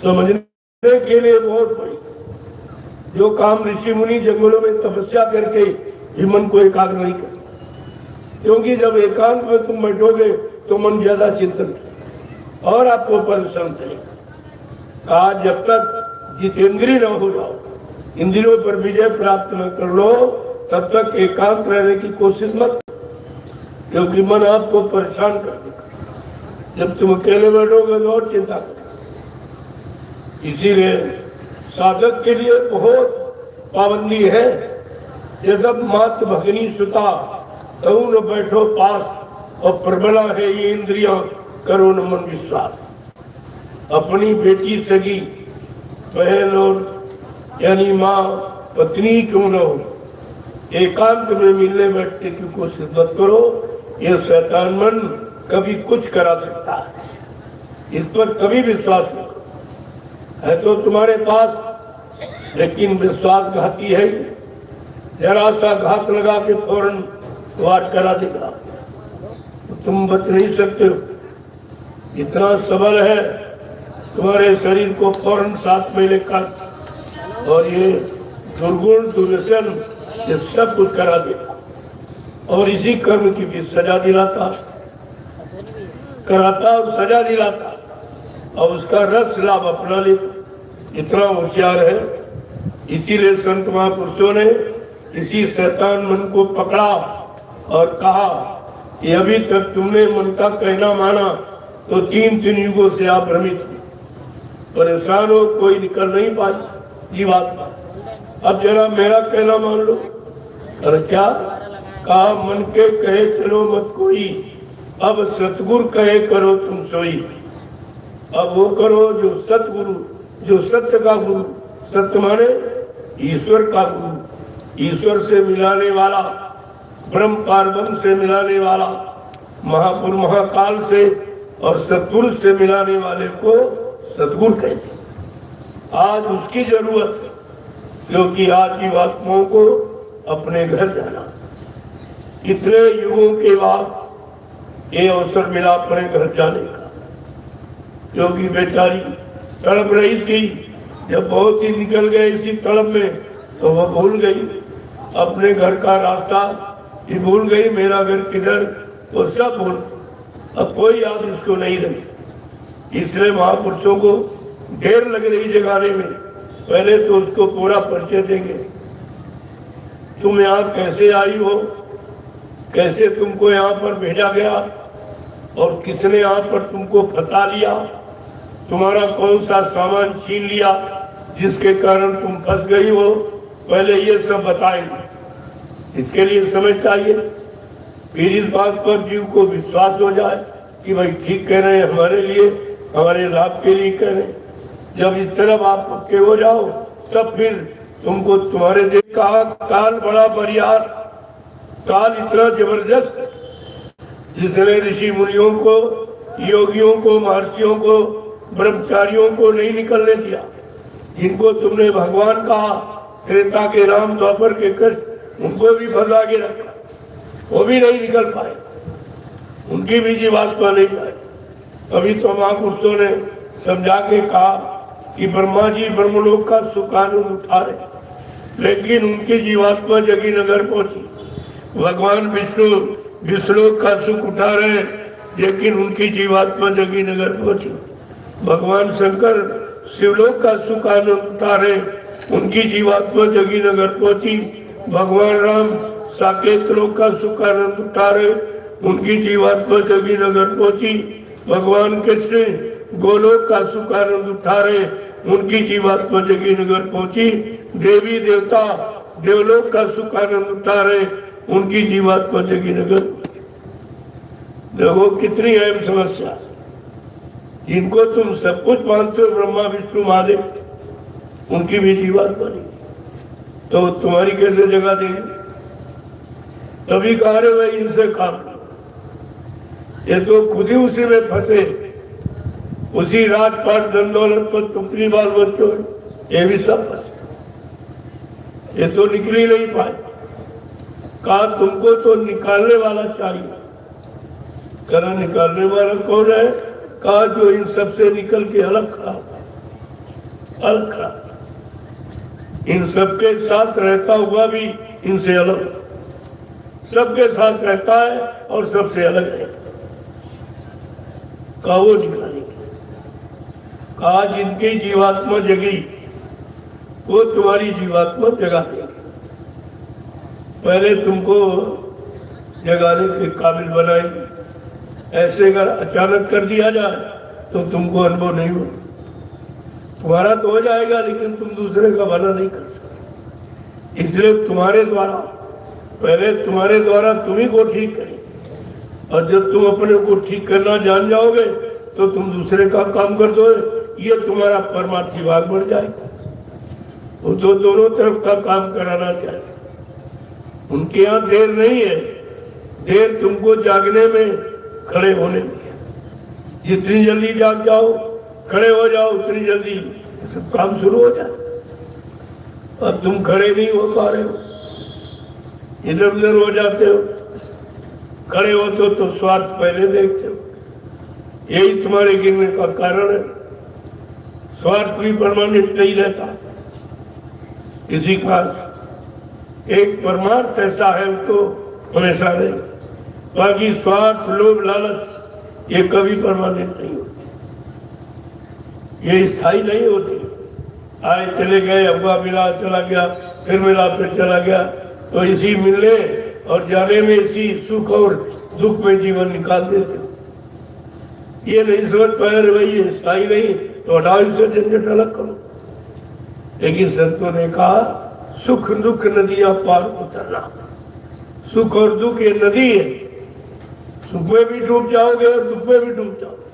समझने के लिए बहुत बड़ी। जो काम ऋषि मुनि जंगलों में तपस्या करके भी मन को एकाग्र नहीं करते, क्योंकि जब एकांत में तुम बैठोगे तो मन ज्यादा चिंतन और आपको परेशान करेगा। कहा जब तक जितेंद्रिय न हो जाओ, इंद्रियों पर विजय प्राप्त न कर लो, तब तक एकांत रहने की कोशिश मत, क्योंकि मन आपको परेशान कर देगा। जब तुम अकेले बैठोगे तो और चिंता करोगे। इसीलिए साधक के लिए बहुत पाबंदी है। जब मात भगनी सुता तऊ न बैठो पास, और प्रबला है ये इंद्रियां करो न मन विश्वास। अपनी बेटी सगी बहन और यानी माँ पत्नी क्यों न हो, एकांत में मिलने बैठने की कोशिश मत करो। ये शैतान मन कभी कुछ करा सकता है, इस पर कभी विश्वास नहीं करो। है तो तुम्हारे पास, लेकिन विश्वासघाती है। जरा सा घात लगा के फौरन वाट करा देगा, तो तुम बच नहीं सकते हो। इतना सबल है तुम्हारे शरीर को फौरन साथ में लेकर, और ये दुर्गुण दुर्व्यसन ये सब कुछ करा देता, और इसी कर्म की भी सजा दिलाता, कराता और सजा दिलाता, और उसका रस लाभ अपना लेता। इतना होशियार है। इसीलिए संत महापुरुषों ने इसी शैतान मन को पकड़ा और कहा कि अभी तक तुमने मन का कहना माना तो तीन युगों से आप भ्रमित हो, परेशान हो, कोई निकल नहीं पाई जीवात्मा। अब जरा मेरा कहना मान लो। और क्या कहा, मन के कहे चलो मत कोई, अब सतगुरु कहे करो तुम सोई। अब वो करो जो सतगुरु, जो सत्य का गुरु, सत्य माने ईश्वर का गुरु, ईश्वर से मिलाने वाला, ब्रह्म पार्वण से मिलाने वाला, महापुर महाकाल से और सतपुरुष से मिलाने वाले को सतगुरु कहते हैं। आज उसकी जरूरत है, क्योंकि आज जीवात्माओं को अपने घर जाना। कितने युगों के बाद ये अवसर मिला अपने घर जाने का, क्योंकि बेचारी तड़प रही थी। जब बहुत ही निकल गए इसी तड़प में, तो वह भूल गई अपने घर का रास्ता, ये भूल गई मेरा घर किधर, वो सब भूल। अब कोई याद इसको नहीं रही। इसलिए महापुरुषों को ढेर लग रही जगाने में। पहले तो उसको पूरा परिचय देंगे, तुम यहाँ कैसे आई हो, कैसे तुमको यहाँ पर भेजा गया, और किसने यहाँ पर तुमको फंसा लिया, तुम्हारा कौन सा सामान छीन लिया जिसके कारण तुम फंस गई हो, पहले ये सब बताएंगे। इसके लिए समय चाहिए, फिर इस बात पर जीव को विश्वास हो जाए कि भाई ठीक कह रहे हैं, हमारे लिए, हमारे लाभ के लिए कह रहे हैं। जब इस तरफ आप पक्के हो जाओ, तब फिर तुमको तुम्हारे देश का काल बड़ा बरियार, काल इतना जबरदस्त, जिसने ऋषि मुनियों को, योगियों को, महर्षियों को, ब्रह्मचारियों को नहीं निकलने दिया। जिनको तुमने भगवान कहा, त्रेता के राम, द्वापर के कृष्ण, उनको भी फंसा के रखा, वो भी नहीं निकल पाए, उनकी भी जीवात्मा नहीं पाए। अभी तो महापुरुषों ने समझा के कहा कि ब्रह्मा जी ब्रह्मलोक का सुख आनंद उठा रहे, लेकिन उनकी जीवात्मा जगी नगर पहुंची। भगवान विष्णु विष्णुलोक का सुख उठा रहे, लेकिन उनकी जीवात्मा जगी नगर पहुंची। भगवान शंकर शिवलोक का सुख आनंद उठा रहे, उनकी जीवात्मा जगी नगर पहुंची। भगवान राम साकेत लोक का सुख आनंद उठा रहे, उनकी जीवात्मा जगी नगर पहुंची। भगवान कृष्ण गोलोक का सुख आनंद उठा रहे, उनकी जीवात्मा जगी नगर पहुंची। देवी देवता देवलोक का सुख आनंद उठा रहे, उनकी जीवात्मा जगी नगर पहुंची। देखो कितनी अहम समस्या। जिनको तुम सब कुछ मानते हो, ब्रह्मा विष्णु महादेव, उनकी भी जीवात्मा नहीं, तो तुम्हारी कैसे जगह देंगे? तभी कह रहे भाई इनसे काम, ये तो खुद ही उसी में फंसे, उसी राजपाट धन दौलत पर पुत्री बाल बच्चों, ये भी सब फंसे, ये तो निकल ही नहीं पाए। कहा तुमको तो निकालने वाला चाहिए। कहा निकालने वाला कौन है? कहा जो इन सब से निकल के अलग खड़ा, अलग खड़ा, इन सबके साथ रहता हुआ भी इनसे अलग, सबके साथ रहता है और सबसे अलग रहता है। कहा वो निकालेंगे, कहा जिनकी जीवात्मा जगी वो तुम्हारी जीवात्मा जगा देंगे। पहले तुमको जगाने के काबिल बनाएंगे, ऐसे अगर अचानक कर दिया जाए तो तुमको अनुभव नहीं हो, तुम्हारा तो हो जाएगा लेकिन तुम दूसरे का भला नहीं कर सकते। इसलिए तुम्हारे द्वारा, पहले तुम्हारे द्वारा तुम ही को ठीक करें, और जब तुम अपने को ठीक करना जान जाओगे तो तुम दूसरे का काम कर दो, ये तुम्हारा परमार्थी भाग बढ़ जाएगा। वो तो दोनों तरफ का काम कराना चाहिए। उनके यहाँ देर नहीं है, देर तुमको जागने में, खड़े होने में। जितनी जल्दी जाग जाओ, खड़े हो जाओ, उतनी जल्दी सब काम शुरू हो जाए। और तुम खड़े नहीं हो पा रहे हो, इधर उधर हो जाते हो, खड़े होते हो तो स्वार्थ पहले देखते हो, यही तुम्हारे गिरने का कारण है। स्वार्थ भी परमानेंट नहीं रहता, किसी का एक परमार्थ ऐसा है वो तो हमेशा रहे, बाकी स्वार्थ, लोभ, लालच ये कभी परमानेंट नहीं होते, ये स्थायी नहीं होते। आए चले गए, अब्बा मिला चला गया, फिर मिला फिर चला गया, तो इसी मिलने और जाने में इसी सुख और दुख में जीवन निकाल देते। ये नहीं समझ पाए भाई स्थायी नहीं, तो हटाओ इसे, झंझट अलग करो। लेकिन संतों ने कहा सुख दुख नदियां पार उतरना, सुख और दुख ये नदी है, सुख में भी डूब जाओगे और दुख में भी डूब जाओगे।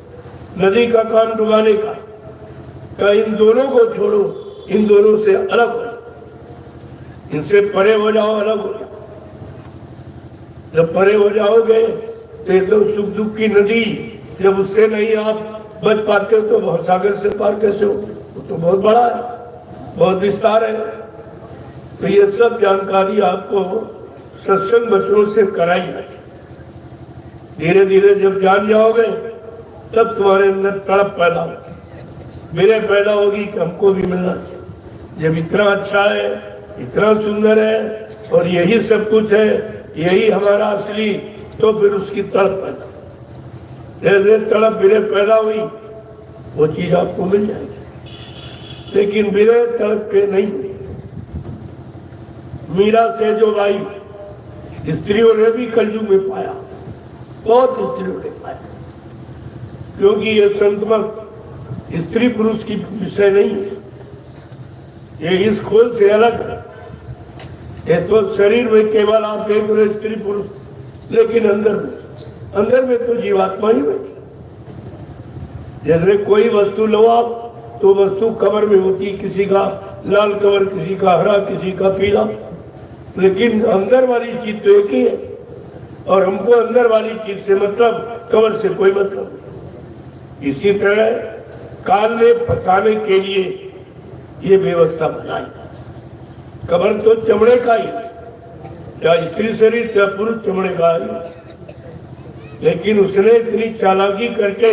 नदी का काम डुबाने का, इन दोनों को छोड़ो, इन दोनों से अलग हो जाओ, इनसे परे हो जाओ, अलग हो जाओ। जब परे हो जाओगे तो सुख दुख की नदी, जब उससे नहीं आप बच पाते हो तो भवसागर से पार कैसे हो? वो तो बहुत बड़ा है, बहुत विस्तार है। तो ये सब जानकारी आपको सत्संग बच्चों से कराई जाती। धीरे धीरे जब जान जाओगे तब तुम्हारे अंदर तड़प पैदा होगी, मेरे पैदा होगी कि हमको भी मिलना चाहिए। जब इतना अच्छा है, इतना सुंदर है और यही सब कुछ है, यही हमारा असली, तो फिर उसकी तड़प पैदा, जैसे तड़प मेरे पैदा हुई वो चीज आपको मिल जाएगी। लेकिन मेरे तड़प के नहीं हुई। मीरा से जो भाई स्त्रियों ने भी कलयुग में पाया, बहुत स्त्रियों ने पाया, क्योंकि ये संतमत स्त्री पुरुष की विषय नहीं है, ये इस खोल से अलग है। ये तो शरीर में केवल आप देख रहे स्त्री पुरुष, लेकिन अंदर में तो जीवात्मा ही बैठी। जैसे कोई वस्तु लो आप, तो वस्तु कवर में होती, किसी का लाल कवर, किसी का हरा, किसी का पीला, लेकिन अंदर वाली चीज तो एक ही है। और हमको अंदर वाली चीज से मतलब, कवर से कोई मतलब नहीं। इसी तरह काल ने फंसाने के लिए ये व्यवस्था बनाई। कवर तो चमड़े का ही, चाहे स्त्री शरीर चाहे पुरुष चमड़े का ही, लेकिन उसने इतनी चालाकी करके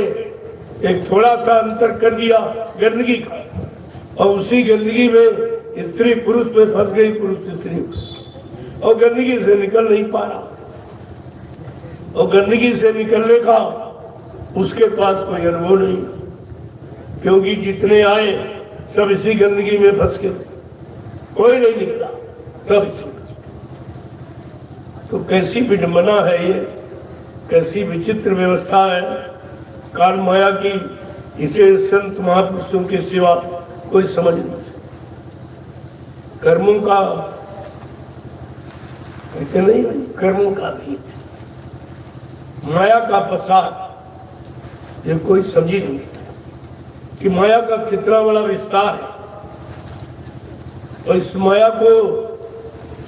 एक थोड़ा सा अंतर कर दिया गंदगी का, और उसी गंदगी में स्त्री पुरुष में फंस गई, पुरुष स्त्री और गंदगी से निकल नहीं पा रहा। और गंदगी से निकलने का उसके पास कोई अनुभव नहीं, क्योंकि जितने आए सब इसी गंदगी में फंस गए, कोई नहीं निकला, सब इसी। तो कैसी विडंबना है ये, कैसी विचित्र व्यवस्था है काल माया की। इसे संत महापुरुषों के सिवा कोई समझ नहीं सकता। कर्मों का कहते नहीं, कर्मों का भीत, माया का प्रसाद, ये कोई समझ नहीं कि माया का कितना बड़ा विस्तार है। और इस माया को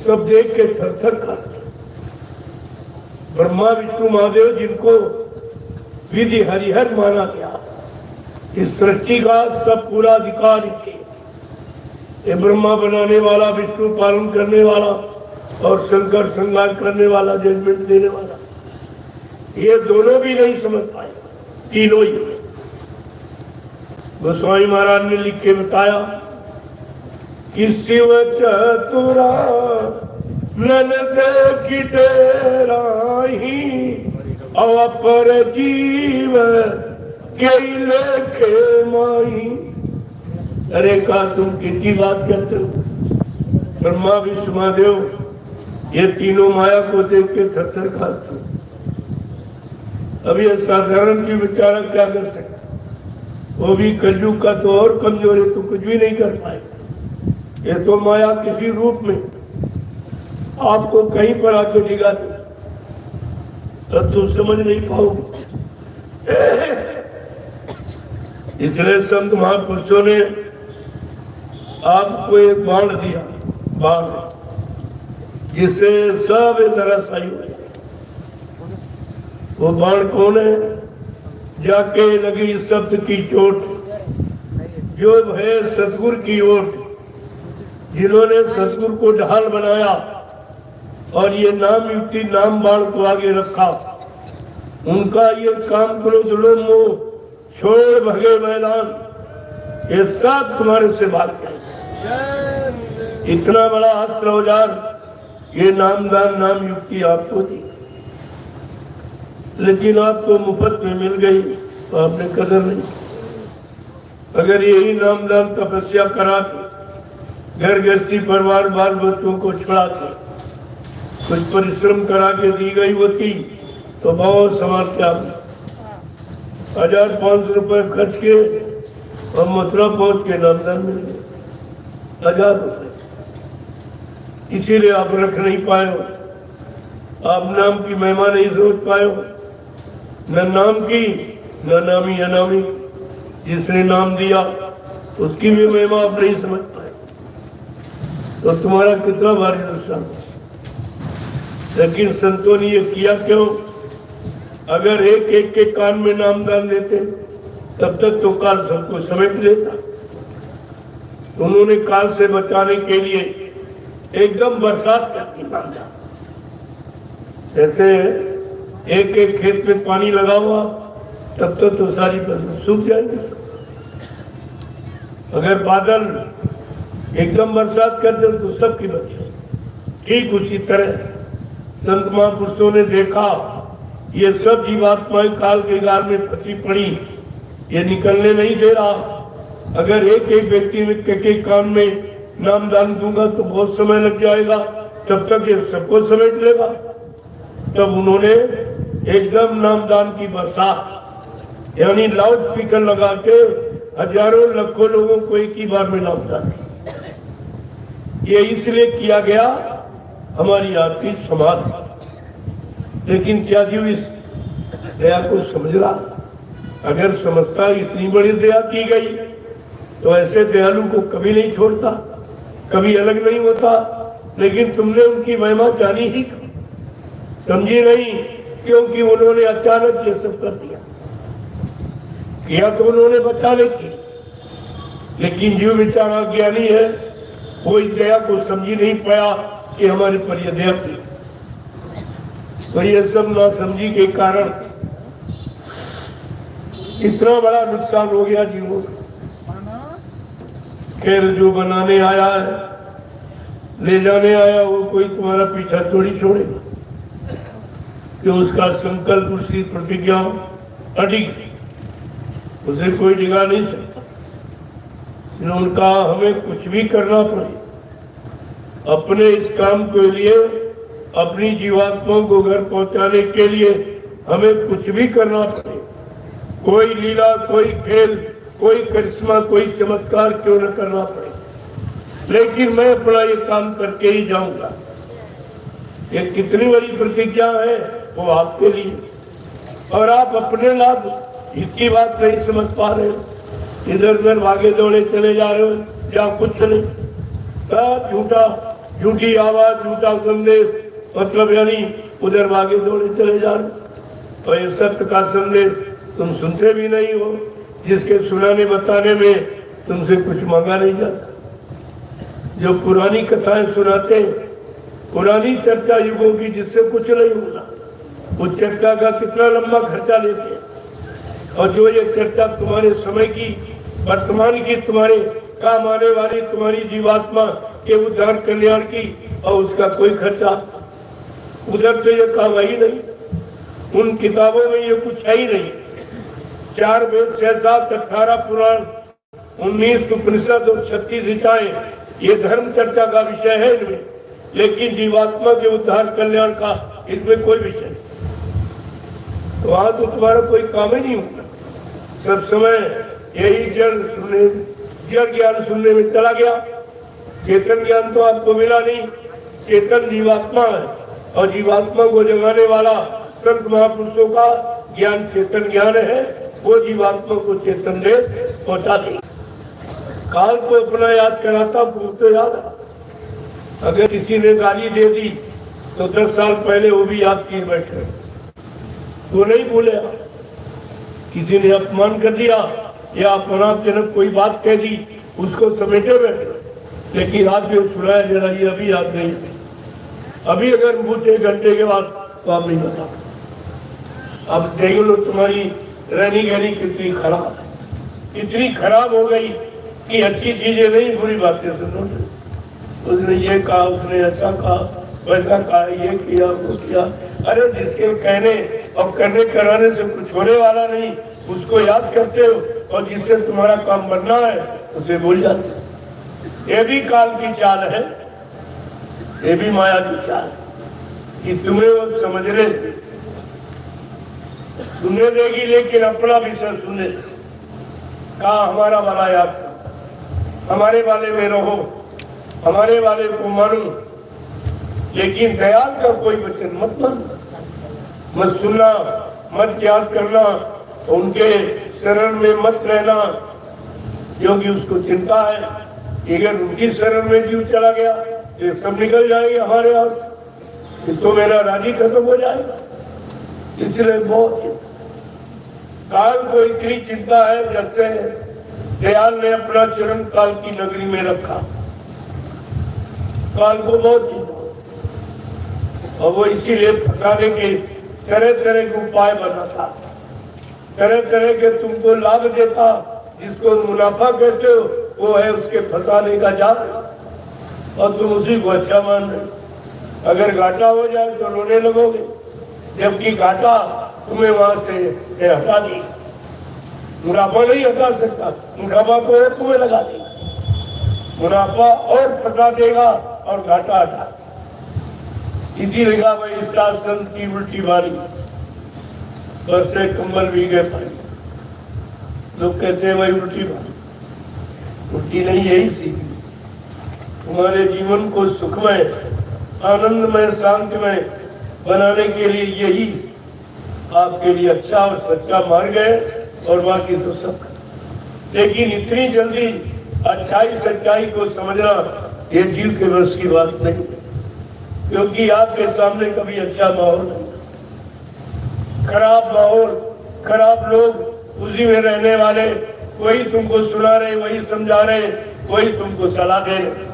सब देख के थर-थर कांपते। ब्रह्मा विष्णु महादेव जिनको विधि हरिहर माना गया, इस सृष्टि का सब पूरा अधिकार इनके। ये ब्रह्मा बनाने वाला, विष्णु पालन करने वाला और शंकर संहार करने वाला, जजमेंट देने वाला, ये दोनों भी नहीं समझ पाए, तीनों ही। गोस्वामी महाराज ने लिख के बताया कि शिव चतुरा नन देखी तेराही अपर जीव के लेखे माही। अरे का तुम कितनी बात करते हो? ब्रह्मा विष्णु महादेव ये तीनों माया को देख के थर-थर खाते हो। अब ये साधारण की बेचारा क्या कर सकता? वो भी कलयुग का तो और कमजोर है, तो कुछ भी नहीं कर पाए। ये तो माया किसी रूप में आपको कहीं पर आके डिगा दे, तब तुम समझ नहीं पाओगे। इसलिए संत महापुरुषों ने आपको एक बाण दिया, बाण, जिससे सब धराशायी हो जाए। वो बाण कौन है? जाके लगी शब्द की चोट, जो है सतगुरु की ओट, जिन्होंने सतगुरु को ढाल बनाया और ये नाम युक्ति नाम बाण को आगे रखा, उनका ये काम करो जुलूम मोह छोड़ भगे मैदान, ये सब तुम्हारे से भाग गए। इतना बड़ा अस्त्र औजार ये नामदान नाम युक्ति आपको दी, लेकिन आपको मुफ्त में मिल गई तो आपने कदर नहीं। अगर यही नामदान तपस्या करा के घर गृहस्थी परिवार बाल बच्चों को छुड़ा के कुछ परिश्रम करा के दी गई होती तो बहुत संभाल के आप 1500 रुपए खर्च के और मथुरा पहुंच के नामदान मिल गए 1000 रुपए। इसीलिए आप रख नहीं पाए हो, आप नाम की महिमा नहीं सोच पाए हो, न नाम की न नामी अनामी। जिसने नाम दिया उसकी भी महिमा आप नहीं समझ पाए, तो तुम्हारा कितना भारी नुकसान। लेकिन संतों ने ये किया क्यों? अगर एक एक के कान में नामदान देते तब तक तो काल सबको समेट लेता। उन्होंने काल से बचाने के लिए एकदम बरसात करके बांधा। जैसे एक एक खेत में पानी लगा हुआ तब तक तो सारी फसल सूख जाएगी। अगर बादल एकदम बरसात कर दे तो सबकी बचे। ठीक उसी तरह संत महापुरुषों ने देखा ये सब जीवात्माएं काल के गाल में फंसी पड़ी, ये निकलने नहीं दे रहा। अगर एक एक व्यक्ति में के कान में नामदान दूंगा तो बहुत समय लग जाएगा, तब तक ये सबको समेट लेगा। तब उन्होंने एकदम नामदान की बरसात यानी लाउड स्पीकर लगा के हजारों लाखों लोगों को एक ही बार में नामदान किया। ये इसलिए किया गया हमारी आपकी समाधि। लेकिन क्या जीव इस दया को समझ रहा? अगर समझता इतनी बड़ी दया की गई तो ऐसे दयालु को कभी नहीं छोड़ता, कभी अलग नहीं होता। लेकिन तुमने उनकी महिमा जानी ही समझी नहीं, क्योंकि उन्होंने अचानक ये सब कर दिया। किया तो उन्होंने बचाने की, लेकिन जो बेचारा ज्ञानी है वो इस दया को समझी नहीं पाया कि हमारे पर यह दया की। तो ये सब ना समझी के कारण इतना बड़ा नुकसान हो गया जीवों का। खैर जो बनाने आया है, ले जाने आया, वो कोई तुम्हारा पीछा थोड़ी छोड़ेगा कि उसका संकल्प उसकी प्रतिज्ञा अडिग, उसे कोई डिगा नहीं सकता। उनका हमें कुछ भी करना पड़े, अपने इस काम के लिए, अपनी जीवात्माओं को घर पहुंचाने के लिए हमें कुछ भी करना पड़े। कोई लीला, कोई खेल, कोई करिश्मा, कोई चमत्कार क्यों न करना पड़े, लेकिन मैं अपना ये काम करके ही जाऊंगा। ये कितनी बड़ी प्रतिज्ञा है वो आपके लिए, और आप अपने लाभ इसकी बात नहीं समझ पा रहे हो। इधर उधर भागे दौड़े चले जा रहे हो, जहाँ कुछ नहीं, झूठा, झूठी आवाज, झूठा संदेश, मतलब यानी उधर भागे दौड़े चले जा रहे। और ये सत्य का संदेश तुम सुनते भी नहीं हो, जिसके सुनाने बताने में तुमसे कुछ मांगा नहीं जाता। जो पुरानी कथाएं सुनाते, पुरानी चर्चा युगों की, जिससे कुछ नहीं होना, उस चर्चा का कितना लंबा खर्चा लेते हैं। और जो ये चर्चा तुम्हारे समय की वर्तमान की तुम्हारे काम आने वाली तुम्हारी जीवात्मा के उद्धार कल्याण की, और उसका कोई खर्चा उधर तो ये काम है ही नहीं। उन किताबों में ये कुछ है ही नहीं। 4 वेद, 6, 7, 18 पुराण, 19 उपनिषद और 36 ऋचाएं, ये धर्म चर्चा का विषय है इनमें, लेकिन जीवात्मा के उद्धार कल्याण का इसमें कोई विषय नहीं। तो वहां तो तुम्हारा कोई काम ही नहीं होगा। सब समय यही जड़ ज्ञान सुनने में चला गया। चेतन ज्ञान तो आपको मिला नहीं। चेतन जीवात्मा है, और जीवात्मा को जगाने वाला संत महापुरुषों का ज्ञान चेतन ज्ञान है। वो जीवात्मा को चेतन देश पहुंचा दे। काल को अपना याद कराता, भूल तो याद है। अगर किसी ने गाली दे दी तो 10 साल पहले वो भी याद किए बैठे, वो नहीं भूले। किसी ने अपमान कर दिया या अपमानजनक कोई बात कह दी, उसको समेटे बैठे, लेकिन आज जो सुनाया जरा ये अभी याद नहीं। अभी अगर पूछे 1 घंटे के बाद तो आप नहीं बता। अब देख लो तुम्हारी रहनी गहनी कितनी खराब है, इतनी खराब हो गई कि अच्छी चीजें नहीं, बुरी बातें सुनो। उसने ये कहा, उसने ऐसा कहा, वैसा कहा, ये किया, वो किया। अरे जिसके कहने और करने कराने से कुछ होने वाला नहीं, उसको याद करते हो, और जिससे तुम्हारा काम बनना है उसे भूल जाते हो। ये भी काल की चाल है, ये भी माया की चाल कि तुम्हें वो समझने सुनने देगी, लेकिन अपना विषय सुनने कहा हमारा वाला याद, हमारे वाले में रहो, हमारे वाले को मानो, लेकिन दयाल का कोई वचन मत मानो, मत सुनना, मत याद करना, उनके शरण में मत रहना, क्योंकि उसको चिंता है कि अगर उनकी शरण में जीव चला गया तो सब निकल जाएंगे हमारे हाथ, तो मेरा राजी खत्म हो जाएगा। इसलिए बहुत काल को इतनी चिंता है, जब से दयाल ने अपना चरण काल की नगरी में रखा, काल को बहुत चिंता, और वो इसीलिए फंसाने के तरह तरह के उपाय बनाता, तरह तरह के तुमको लाभ देता, जिसको मुनाफा कहते हो वो है उसके फंसाने का जाल, और तुम उसी को अच्छा मान रहे। अगर घाटा हो जाए तो रोने लगोगे, जबकि घाटा तुम्हें वहां से हटा दी। मुनाफा नहीं हटा सकता, मुनाफा को और तुम्हें लगा देगा, मुनाफा और फंसा देगा और घाटा हटा। इसी लिखा भाई शासन की उल्टी बारी, बरसे कंबल भीगे पानी। लोग कहते हैं भाई उल्टी बारी, उल्टी नहीं, यही सीखी। तुम्हारे जीवन को सुखमय, आनंदमय, शांतिमय बनाने के लिए यही आपके लिए अच्छा और सच्चा मार्ग है, और बाकी तो सब। लेकिन इतनी जल्दी अच्छाई सच्चाई को समझना ये जीव के बस की बात नहीं, क्योंकि आपके सामने कभी अच्छा माहौल नहीं, खराब माहौल, खराब लोग, उसी में रहने वाले, वही तुमको सुना रहे, वही समझा रहे, वही तुमको सलाह दे रहे,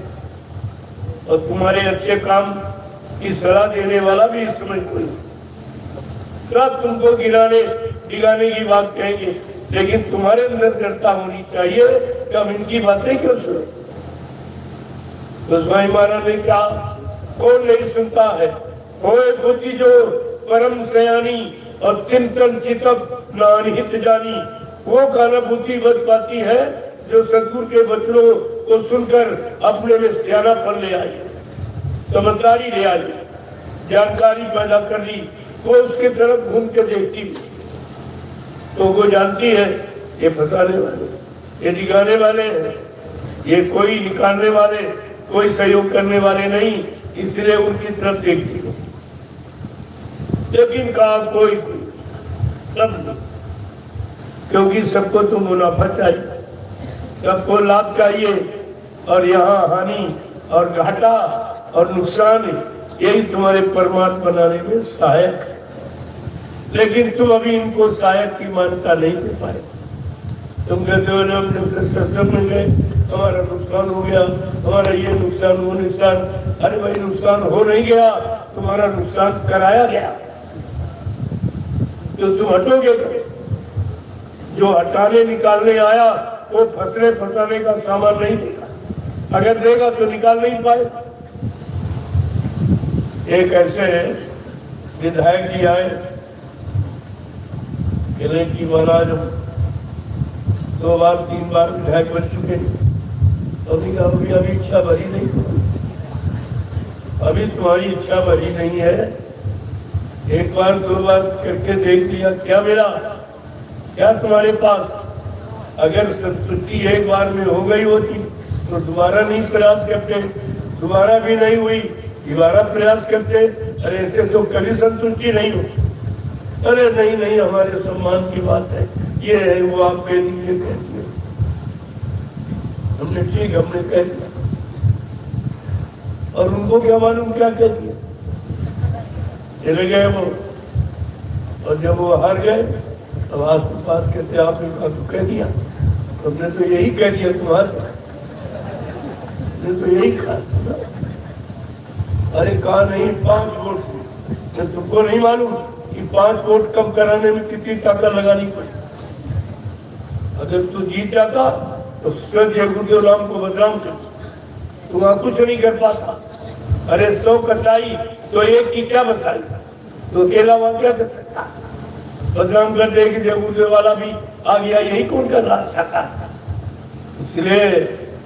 और तुम्हारे अच्छे काम की सलाह देने वाला भी इस समय कोई, सब तुमको गिराने की बात कहेंगे, लेकिन तुम्हारे अंदर दृढ़ता होनी चाहिए कि हम इनकी बातें क्यों सुने। गोस्वामी महाराज ने क्या, कौन नहीं सुनता है, होए बुद्धि जो परम सयानी, और चिंतन चितप नानहित जानी। वो खाना बुद्धि बच पाती है जो सदगुरु के वचनों को सुनकर अपने में सियानापन ले आई, समझदारी ले आई, जानकारी पैदा कर ली, वो उसके तरफ घूम के देखती, तो वो जानती है ये फंसाने वाले, ये दिखाने वाले हैं, ये कोई निकालने वाले, कोई सहयोग करने वाले नहीं, इसलिए उनकी तरफ देखती है। लेकिन कहा कोई सब, क्योंकि सबको तो मुनाफा चाहिए, सबको लाभ चाहिए, और यहाँ हानि और घाटा और नुकसान यही तुम्हारे परमात्मा बनाने में सहायक है। लेकिन तुम अभी इनको सहायक की मान्यता नहीं दे पाए। तुम कहते हो ना, हम जब सत्संग में गए हमारा नुकसान हो गया, हमारा ये नुकसान, वो नुकसान। अरे भाई नुकसान हो नहीं गया, तुम्हारा नुकसान कराया गया, तो तुम हटोगे। जो हटाने निकालने आया वो फंसने फंसाने का सामान नहीं देगा, अगर देगा तो निकाल नहीं पाएगा। एक ऐसे विधायक जी आए, कहने की महाराज 2 बार 3 बार विधायक बन चुके, अभी इच्छा भरी नहीं, अभी तुम्हारी इच्छा भरी नहीं है, 1 बार 2 बार करके देख लिया, क्या मिला, क्या तुम्हारे पास? अगर संतुष्टि 1 बार में हो गई होती तो दोबारा नहीं प्रयास करते, दोबारा भी नहीं हुई, दोबारा प्रयास करते, अरे ऐसे तो कभी संतुष्टि नहीं हो। अरे नहीं नहीं, हमारे सम्मान की बात है, ये है वो, आप कह दीजिए, कह दिए, हमने ठीक, हमने कह दिया, और उनको क्या मालूम क्या कह दिया, चले गए वो। और जब वो हार गए तब बात कहते आपने कहा तो कह दिया, हमने तो यही कह दिया, तुम्हारे तो यही कहा। अरे कहा नहीं, 5 वोट से, तुमको नहीं मालूम कि 5 वोट कम कराने में कितनी ताकत लगानी पड़ी। अगर तू जीत जाता तो सर गुरुदेव राम को बदनाम कर, तू वहां कुछ नहीं कर पाता। अरे 100 कसाई तो 1 की क्या बसाई, तो अकेला वहां क्या कर सकता, बदनाम कर दे कि जय गुरुदेव वाला भी आ गया, यही कौन कर रहा था। इसलिए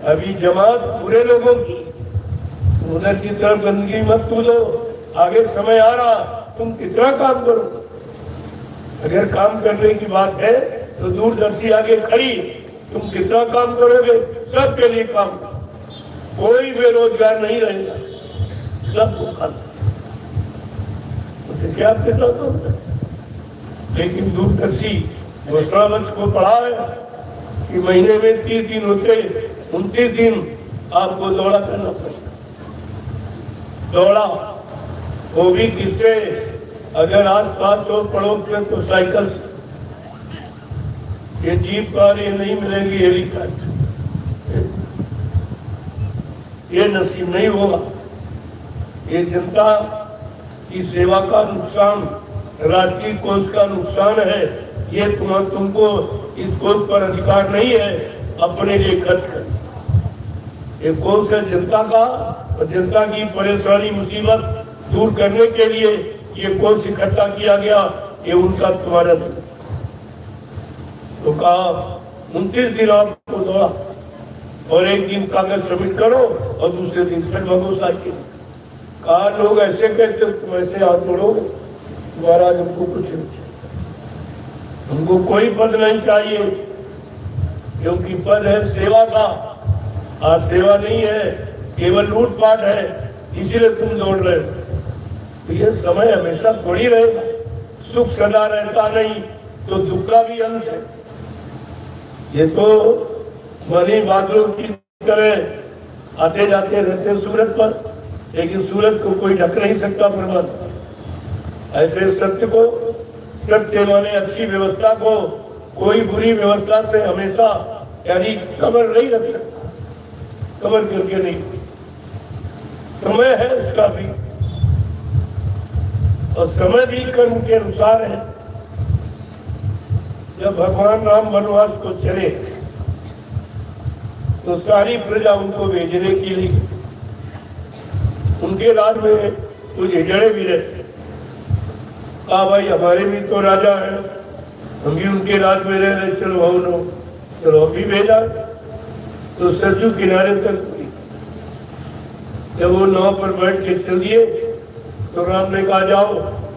अभी जमात पूरे लोगों की, उधर की तरफ गंदगी मत कूदो, आगे समय आ रहा, तुम कितना काम करो। अगर काम करने की बात है तो दूरदर्शी आगे खड़ी, तुम कितना काम करोगे, सबके लिए काम, कोई बेरोजगार नहीं रहेगा, सबको काम। क्या आप कितना काम करें? लेकिन दूरदर्शी घोषणा वंश को पढ़ा है कि महीने में 30 दिन होते, 29 दिन आपको दौड़ा करना पड़ेगा। दौड़ा वो भी किससे, अगर आस पास हो पड़ोस में तो साइकिल से, ये जीप कार ये नहीं मिलेगी, हेलीकॉप्टर ये नसीब नहीं होगा। ये जनता की सेवा का नुकसान, राष्ट्रीय कोष का नुकसान है, ये तुमको इस कोष पर अधिकार नहीं है अपने लिए खर्च करना। ये कोष है जनता का, और जनता की परेशानी मुसीबत दूर करने के लिए ये कोष इकट्ठा किया गया, ये उनका तुम्हारा था। तो कहा 29 दिन आपको दौड़ा, और 1 दिन कागज सबमिट करो और दूसरे दिन फिर भगो साइकिल। कहा लोग ऐसे कहते हो, तुम ऐसे हाथ जोड़ोगे, तुम्हारा हमको कुछ नहीं चाहिए, हमको कोई पद नहीं चाहिए, क्योंकि पद है सेवा का, आज सेवा नहीं है, केवल लूटपाट है, इसीलिए तुम दौड़ रहे हो। तो ये समय हमेशा थोड़ी रहेगा, सुख सदा रहता नहीं, तो दुख का भी अंत है। ये तो मनी बादलों की तरह आते जाते रहते सूरज पर, लेकिन सूरज को कोई ढक नहीं सकता परमात्मा। ऐसे सत्य को, सत्य माने अच्छी व्यवस्था को कोई बुरी व्यवस्था से हमेशा यानी कवर नहीं रख सकता, कवर करके नहीं। समय है उसका भी, और समय भी कर्म के अनुसार है। जब भगवान राम वनवास को चले तो सारी प्रजा उनको भेजने के लिए, उनके राज में कुछ हिजड़े भी रहते। कहा भाई हमारे भी तो राजा है, हम भी उनके राज में रह रहे, चलो आओ लो, चलो अभी भेजा। तो सरजू किनारे तक जब वो नाव पर बैठ के चल दिए तो राम ने कहा जाओ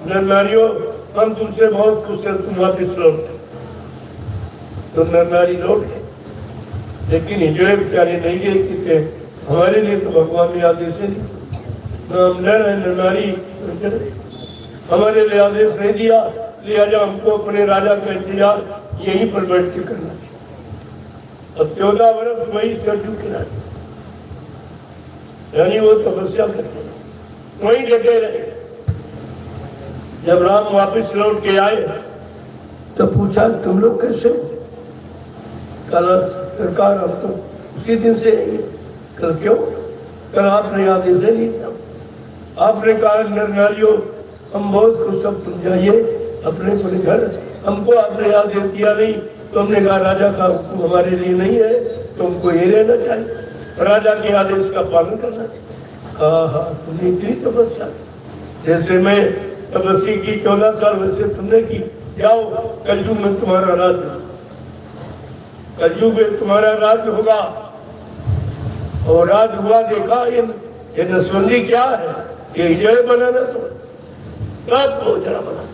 नर नारियों, हम तुमसे बहुत खुश हैं, तुम वापिस लौट। तो नर नारी लौट गए, लेकिन हिजड़े बेचारे नहीं गए, कि हमारे लिए तो भगवान ने आदेश नहीं, हम नर है नर नारी, हमारे लिए आदेश नहीं दिया, लिहाजा हमको अपने राजा का इंतजार यहीं पर बैठ के करना चाहिए। और 14 वर्ष वही सरजू किनारे, यानी वो तपस्या करते वहीं डटे रहे। जब राम वापस लौट के आए तो पूछा तुम लोग कैसे हो? कल सरकार हम तो उसी दिन से है। कल क्यों? कल आपने आदेश नहीं था, आपने कहा नर नारियों हम बहुत खुश, सब तुम जाइए अपने अपने घर, हमको आपने आदेश दिया नहीं तो हमने कहा राजा का हुक्म हमारे लिए नहीं है, तुमको ये रहना चाहिए, राजा के आदेश का पालन करना चाहिए। हाँ तुमने इतनी तपस्या, जैसे मैं तपस्या की 14 साल वैसे तुमने की, जाओ कलयुग में तुम्हारा राज्य, कलयुग में तुम्हारा राज्य होगा। और राज हुआ, देखा ये नसबंदी क्या है, ये हिजड़े बनाना तो सब पहुंचना बना,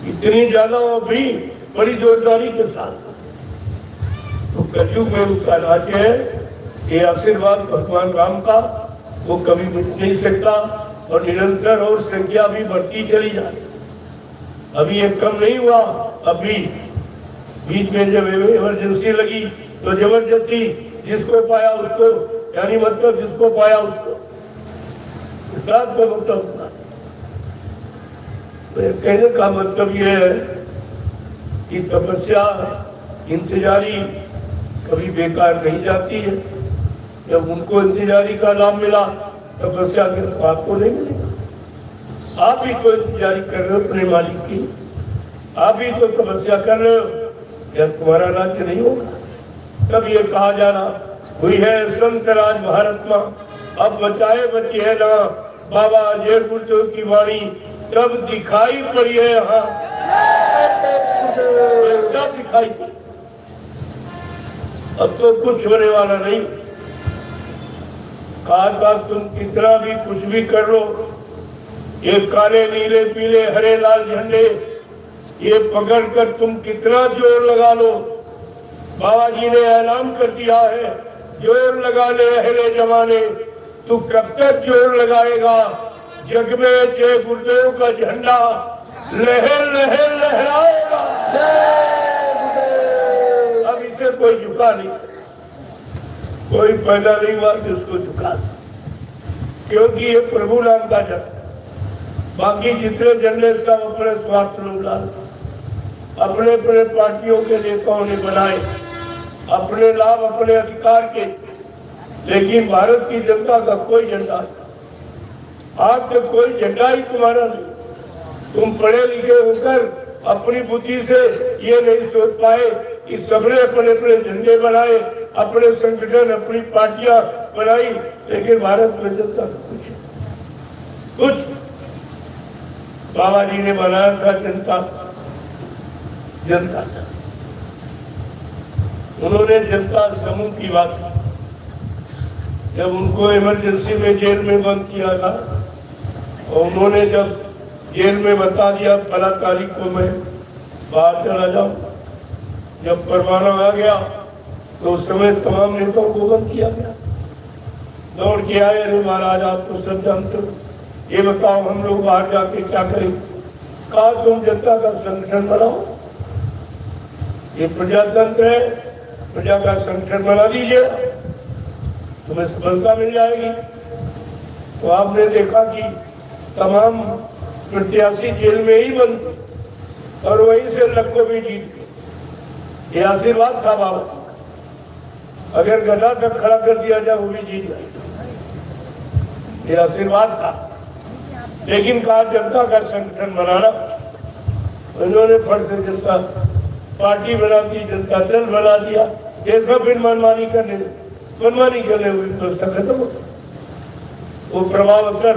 इतनी ज्यादा और भी बड़ी जोरदारी के साथ। तो कलयुग में उनका राज्य है, ये आशीर्वाद भगवान राम का वो कभी मिट नहीं सकता, और निरंतर और संख्या भी बढ़ती चली जा रही। अभी ये कम नहीं हुआ, अभी बीच में जब इमरजेंसी लगी तो जबरदस्ती जिसको पाया उसको, यानी मतलब जिसको पाया उसको, साथ को मतलब तो कहने का मतलब ये है कि तपस्या इंतजारी कभी बेकार नहीं जाती है। जब उनको इंतजारी का लाभ मिला, तपस्या के तो आपको नहीं मिलेगा। आप ही तो इंतजारी कर रहे हो अपने मालिक की, आप ही तो तपस्या कर रहे हो, या तुम्हारा राज्य नहीं होगा। तब ये कहा जाना हुई है संत राज महात्मा, अब बचाए बची है ना बाबा जय गुरुदेव की वाणी, तब दिखाई पड़ी है यहाँ सब दिखाई पड़ी। अब तो कुछ होने वाला नहीं। कहा था तुम कितना भी कुछ भी कर लो, ये काले नीले पीले हरे लाल झंडे ये पकड़ कर तुम कितना जोर लगा लो, बाबा जी ने ऐलान कर दिया है, जोर लगा ले अहले जमाने, तू कब तक जोर लगाएगा, जग में जय गुरुदेव का झंडा लहर लहर लहराएगा। अब इसे कोई झुका नहीं, कोई पैदा नहीं हुआ कि उसको झुका, क्योंकि ये प्रभु नाम का झंडा। बाकी जितने झंडे सब अपने स्वार्थ लोग अपने अपने पार्टियों के नेताओं ने बनाए, अपने लाभ अपने अधिकार के, लेकिन भारत की जनता का कोई झंडा आज तक कोई झंडा ही तुम्हारा नहीं। तुम पढ़े लिखे होकर अपनी बुद्धि से ये नहीं सोच पाए कि सबने अपने अपने झंडे बनाए, अपने संगठन अपनी पार्टियां बनाई, लेकिन भारत में जनता कुछ बाबा जी ने बनाया था जनता उन्होंने जनता समूह की बात की। जब उनको इमरजेंसी में जेल में बंद किया था और उन्होंने जब जेल में बता दिया 15 तारीख को मैं बाहर चला जाऊं, जब परवाना आ गया तो उस समय तमाम नेताओं को बंद किया गया। दौड़ के आए, अरे महाराज आप तो सब जानते हो, ये बताओ हम लोग बाहर जाके क्या करें। कहा तुम जनता का संगठन बनाओ, ये प्रजातंत्र है, प्रजा का संगठन बना दीजिए, तुम्हें सफलता मिल जाएगी। तो आपने देखा कि तमाम प्रत्याशी जेल में ही बंद थे और वहीं से लक्ष्य भी जीत गए। ये आशीर्वाद था बाबा, अगर गधा तक खड़ा कर दिया जाए वो भी जीत जाए, ये आशीर्वाद था। लेकिन कहा जनता का संगठन बनाना, उन्होंने फट से जनता पार्टी बना दी, जनता दल बना दिया, ये सब फिर मनमानी करने हुई तो खत्म हो। वो प्रभाव असर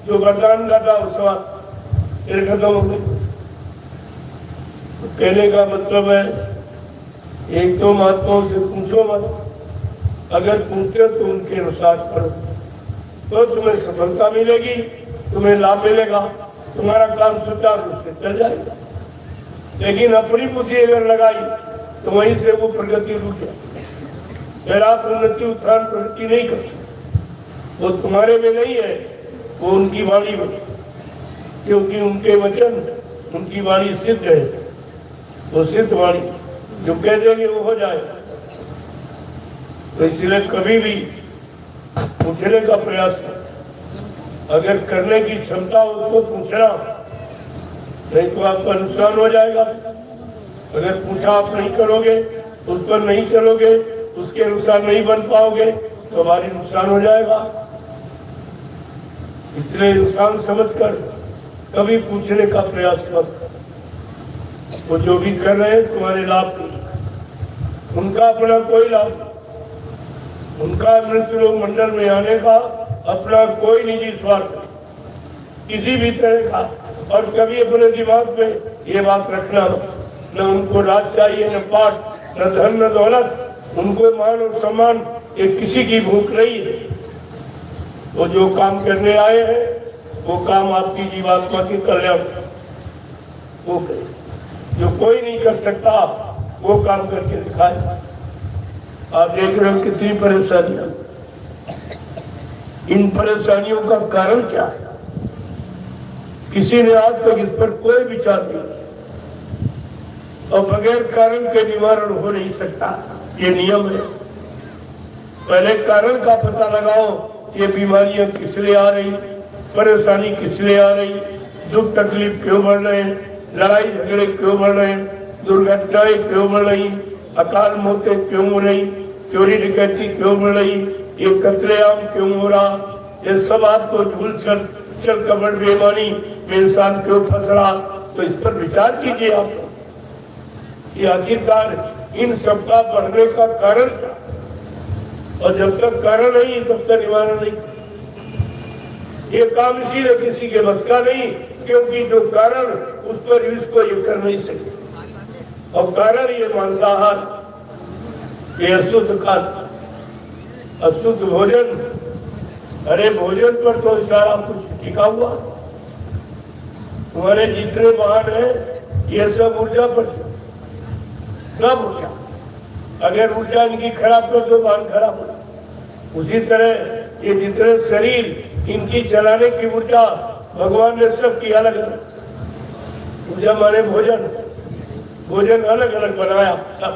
जो वरदान का था उस वक्त फिर खत्म हो गई। तो कहने का मतलब है, एक तो महात्माओं से पूछो मत, अगर पूछते तो उनके अनुसार करो तो तुम्हें सफलता मिलेगी, तुम्हें लाभ मिलेगा, तुम्हारा काम सुचारू रूप से चल जाएगा। लेकिन अपनी बुद्धि अगर लगाई तो वहीं से वो प्रगति रुक जाए, फिर आप उन्नति उत्थान प्रगति नहीं कर सकते। वो तुम्हारे में नहीं है, वो उनकी वाणी में, क्योंकि उनके वचन उनकी वाणी सिद्ध है, वो सिद्ध वाणी जो कह देंगे वो हो जाएगा। तो इसलिए कभी भी पूछने का प्रयास करें, अगर करने की क्षमता हो तो पूछना, नहीं तो आपका नुकसान हो जाएगा। अगर पूछा आप नहीं करोगे, उस पर नहीं चलोगे, उसके अनुसार नहीं बन पाओगे तो हमारी नुकसान हो जाएगा। इसलिए इंसान समझकर कभी पूछने का प्रयास मत। वो जो भी कर रहे हैं तुम्हारे लाभ के लिए, उनका अपना कोई लाभ नहीं, उनका मृत्यु मंडल में आने का अपना कोई निजी स्वार्थ नहीं किसी भी तरह का। और कभी अपने दिमाग में ये बात रखना, न उनको राज चाहिए, न पाठ, न धन, न दौलत, उनको मान और सम्मान, ये किसी की भूख नहीं है। वो जो काम करने आए हैं वो काम आपकी जीवात्मा के कल्याण वो करे, जो कोई नहीं कर सकता वो काम करके दिखाए। आप देख रहे हो कितनी परेशानियां, इन परेशानियों का कारण क्या है? किसी ने आज तक इस पर कोई विचार नहीं किया और बगैर कारण के निवारण हो नहीं सकता, ये नियम है। पहले कारण का पता लगाओ, ये बीमारियां किस लिए आ रही, परेशानी किस लिए आ रही, दुख तकलीफ क्यों बढ़ रहे हैं, लड़ाई झगड़े क्यों बढ़ रहे हैं, दुर्घटनाएं क्यों बढ़ रही, अकाल मौतें क्यों हो रही, चोरी डकैती क्यों बढ़ रही, ये कत्लेआम क्यों हो रहा, ये सब आपको झूल चल कपड़ बेईमानी में इंसान क्यों फंस रहा। तो इस पर विचार कीजिए आप, ये आखिरकार इन सब का बढ़ने का कारण क्या, और जब तक कारण नहीं तब तक निवारण नहीं। ये काम इसीलिए किसी के बस का नहीं, क्योंकि जो कारण उस पर इसको ये कर नहीं सकते। और कारण ये मांसाहार, ये अशुद्ध खाद्य, अशुद्ध भोजन। अरे भोजन पर तो सारा कुछ टिका हुआ, तुम्हारे जितने वाहन है ये सब ऊर्जा पर, सब ऊर्जा। अगर ऊर्जा इनकी खराब कर दो वाहन खराब हो। उसी तरह ये जितने शरीर इनकी चलाने की ऊर्जा भगवान ने सबकी अलग अलग ऊर्जा माने भोजन, भोजन अलग अलग बनाया सब।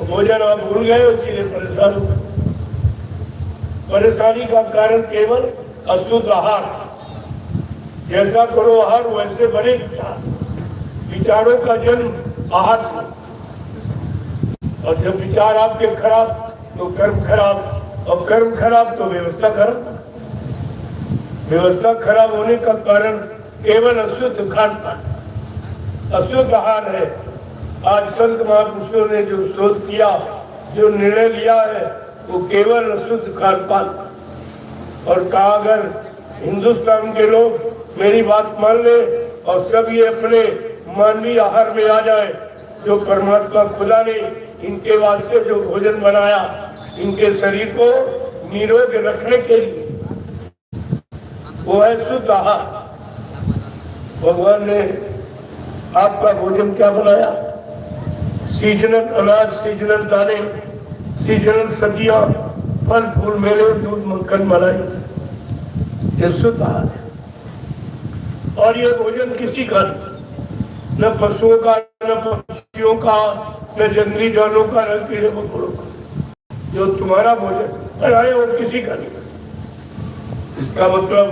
भोजन आप भूल गए, इसीलिए परेशान हो। परेशानी का कारण केवल अशुद्ध आहार। जैसा करो आहार वैसे बने विचार, विचारों का जन्म आहार से। और जब विचार आपके खराब तो कर्म खराब, और कर्म खराब तो व्यवस्था खराब। व्यवस्था खराब होने का कारण केवल अशुद्ध खान पान, अशुद्ध आहार है। आज संत महापुरुषों ने जो शोध किया, जो निर्णय लिया है, वो केवल अशुद्ध खान पान। और कहा अगर हिंदुस्तान के लोग मेरी बात मान ले और सब ये अपने मानवीय आहार में आ जाए, जो परमात्मा खुदा ने इनके वास्ते जो भोजन बनाया, इनके शरीर को निरोग रखने के लिए, वो है शुद्ध आहार। भगवान ने आपका भोजन क्या बनाया? सीजनल अनाज, सीजनल दाने, सीजनल सब्जियां, फल फूल, मेले, दूध, मक्खन, मलाई, ये शुद्ध आहार है। और ये भोजन किसी का नहीं, न पशुओं का, न पक्षियों का, न जंगली जानवरों का, न कीड़े मकोड़ों का। जो तुम्हारा भोजन बनाए वो किसी का नहीं। इसका मतलब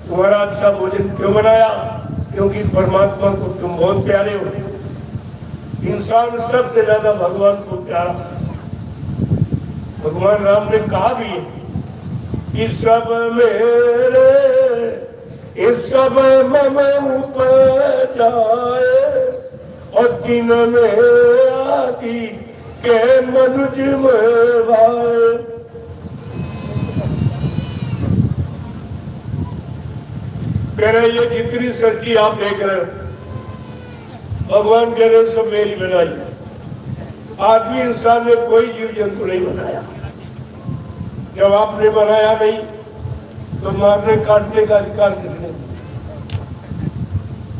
तुम्हारा अच्छा भोजन क्यों बनाया? क्योंकि परमात्मा को तुम बहुत प्यारे हो। इंसान सबसे ज्यादा भगवान को प्यारा। भगवान राम ने कहा भी है कि सब मेरे, इस सब मम उपजाए, और तीन में आदि के मनुज में भाए। कह रहे ये जितनी सब्जी आप देख रहे हो, भगवान कह रहे सब मेरी बनाई। आदमी इंसान ने कोई जीव जंतु नहीं बनाया। जब आपने बनाया नहीं तो मारने काटने का अधिकार किसने?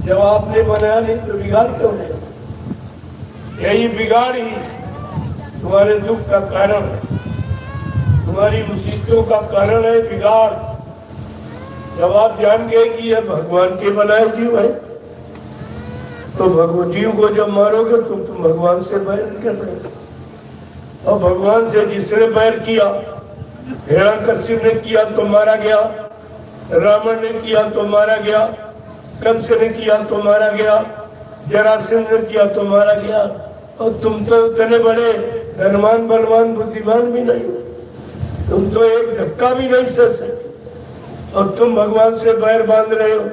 जब आपने बनाया नहीं तो बिगाड़ क्यों है? यही बिगाड़ ही तुम्हारे दुख का कारण है, तुम्हारी मुसीबतों का कारण है बिगाड़। जब आप जान गए कि यह भगवान के बनाए जीव है, तो भगवान जीव को जब मारोगे तो तुम भगवान से बैर कर रहे हो। और भगवान से जिसने बैर किया, हिरण्यकश्यप ने किया तो मारा गया, रावण ने किया तो मारा गया, कंस ने किया तो मारा गया, जरासंध ने किया तो मारा गया। और तुम तो इतने बड़े धनवान, बलवान, बुद्धिमान भी नहीं, तुम तो एक धक्का भी नहीं सह सकते, और तुम भगवान से बैर बांध रहे हो।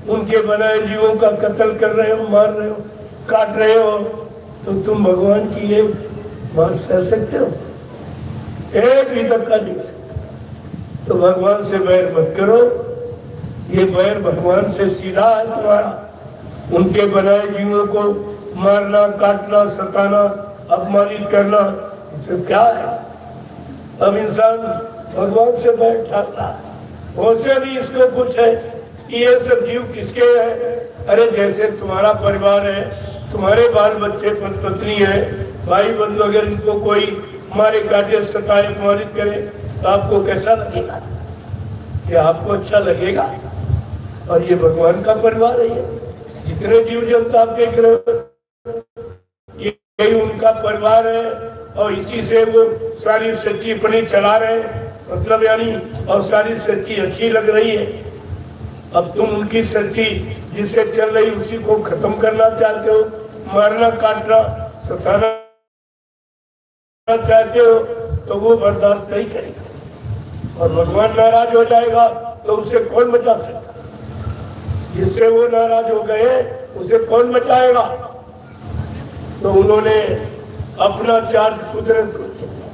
उनके बनाए जीवों का कत्ल कर रहे हो, मार रहे हो, काट रहे हो, तो तुम भगवान की ये बात सह सकते हो? एक भी धक्का नहीं सकते। तो भगवान से बैर मत करो, ये बैर भगवान से सीधा है तुम्हारा। उनके बनाए जीवों को मारना, काटना, सताना, अपमानित करना, तो क्या है? अब इंसान भगवान से बैर ठाकता है, वैसे भी इसको कुछ है कि ये सब जीव किसके हैं? अरे जैसे तुम्हारा परिवार है, तुम्हारे बाल बच्चे, पत्नी है, भाई बंधु, अगर इनको कोई मारे, काटे, सताए, अपमानित करे तो आपको कैसा लगेगा? क्या आपको अच्छा लगेगा? और ये भगवान का परिवार है। ये जितने जीव जंतु आप देख रहे हो, यही उनका परिवार है, और इसी से वो सारी सच्ची अपनी चला रहे हैं, मतलब यानी, और सारी सच्ची अच्छी लग रही है। अब तुम उनकी सच्ची जिससे चल रही उसी को खत्म करना चाहते हो, मारना, काटना, सताना चाहते हो, तो वो बर्दाश्त नहीं करेगा। और भगवान नाराज हो जाएगा तो उसे कौन बचा सकता? जिससे वो नाराज हो गए उसे कौन बचाएगा? तो उन्होंने अपना चार्ज कुदरत को दे दिया,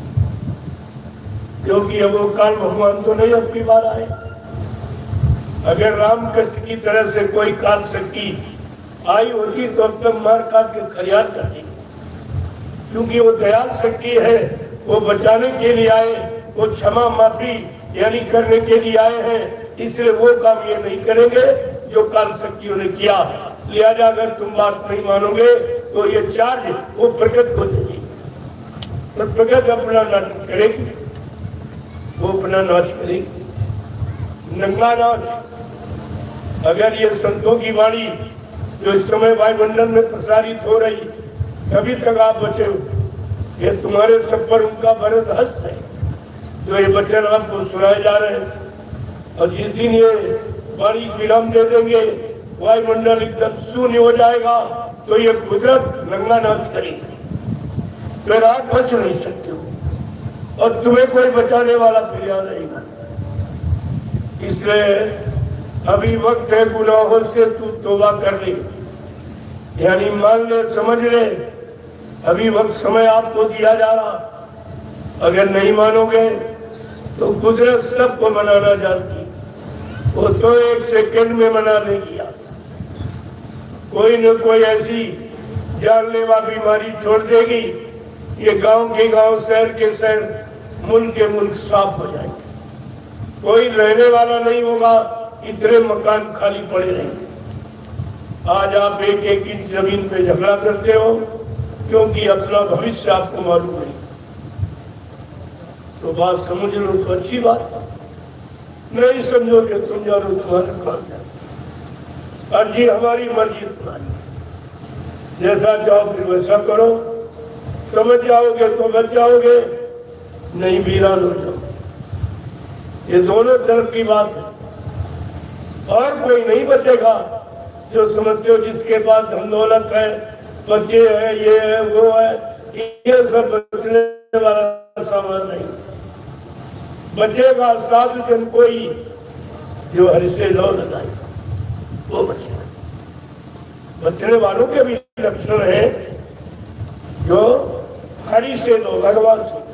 क्योंकि अब वो काल भगवान तो नहीं अपनी बार आए। अगर रामकृष्ण की तरह से कोई काल शक्ति आई होती तो अब तक मार काट के खरियार कर देगी, क्योंकि वो दयाल शक्ति है, वो बचाने के लिए आए, वो क्षमा माफी यानी करने के लिए आए हैं, इसलिए वो काम ये नहीं करेंगे जो काल शक्तियों ने किया। लिहाजा अगर तुम बात नहीं मानोगे तो ये चार्ज वो प्रगट को देगी, तो प्रगट अपना नाटक करेगी, वो अपना नाच करेगी, नंगा नाच। अगर ये संतों की वाणी जो इस समय वायुमंडल में प्रसारित हो रही, कभी तक आप बचे हो? ये तुम्हारे सब पर उनका वरद हस्त है, जो ये वचन आपको सुनाए जा रहे हैं। और जिस दिन ये वाणी विराम दे देंगे, वायुमंडल एकदम शून्य हो जाएगा, तो ये कुदरत नंगा नाच करेगी, फिर आप बच नहीं सकते हो, और तुम्हें कोई बचाने वाला फिर याद रहेगा। इसलिए अभी वक्त है गुनाहों से तू तौबा कर ले, यानी मान ले, समझ ले, अभी वक्त समय आपको दिया जा रहा। अगर नहीं मानोगे तो कुदरत सबको मनाना जानती, वो तो एक सेकंड में मना देगी। कोई न कोई ऐसी जानलेवा बीमारी छोड़ देगी, ये गांव के गांव, शहर के शहर, मुल्क के मुल्क साफ हो जाएंगे, कोई रहने वाला नहीं होगा, इतने मकान खाली पड़े रहेंगे। आज आप एक एक इंच जमीन पे झगड़ा करते हो क्योंकि अपना भविष्य आपको मालूम नहीं, तो बात समझ लो तो अच्छी बात, नहीं समझोगे तुम जानो तुम्हारा काम है। अर्जी हमारी, मर्जी तुम्हारी, जैसा चाहो फिर वैसा करो, समझ जाओगे तो बच जाओगे, नहीं वीरान हो जाओ। ये दोनों तरफ की बात है, और कोई नहीं बचेगा। जो समझते हो जिसके पास धन दौलत है, बच्चे हैं, ये है, वो है, ये सब बचने वाला सामान नहीं। बचेगा साधु जन कोई जो हरि से लौ लगाए, वो बचेगा। बचने वालों के भी लक्षण है जो हरि से लौ, भगवान से,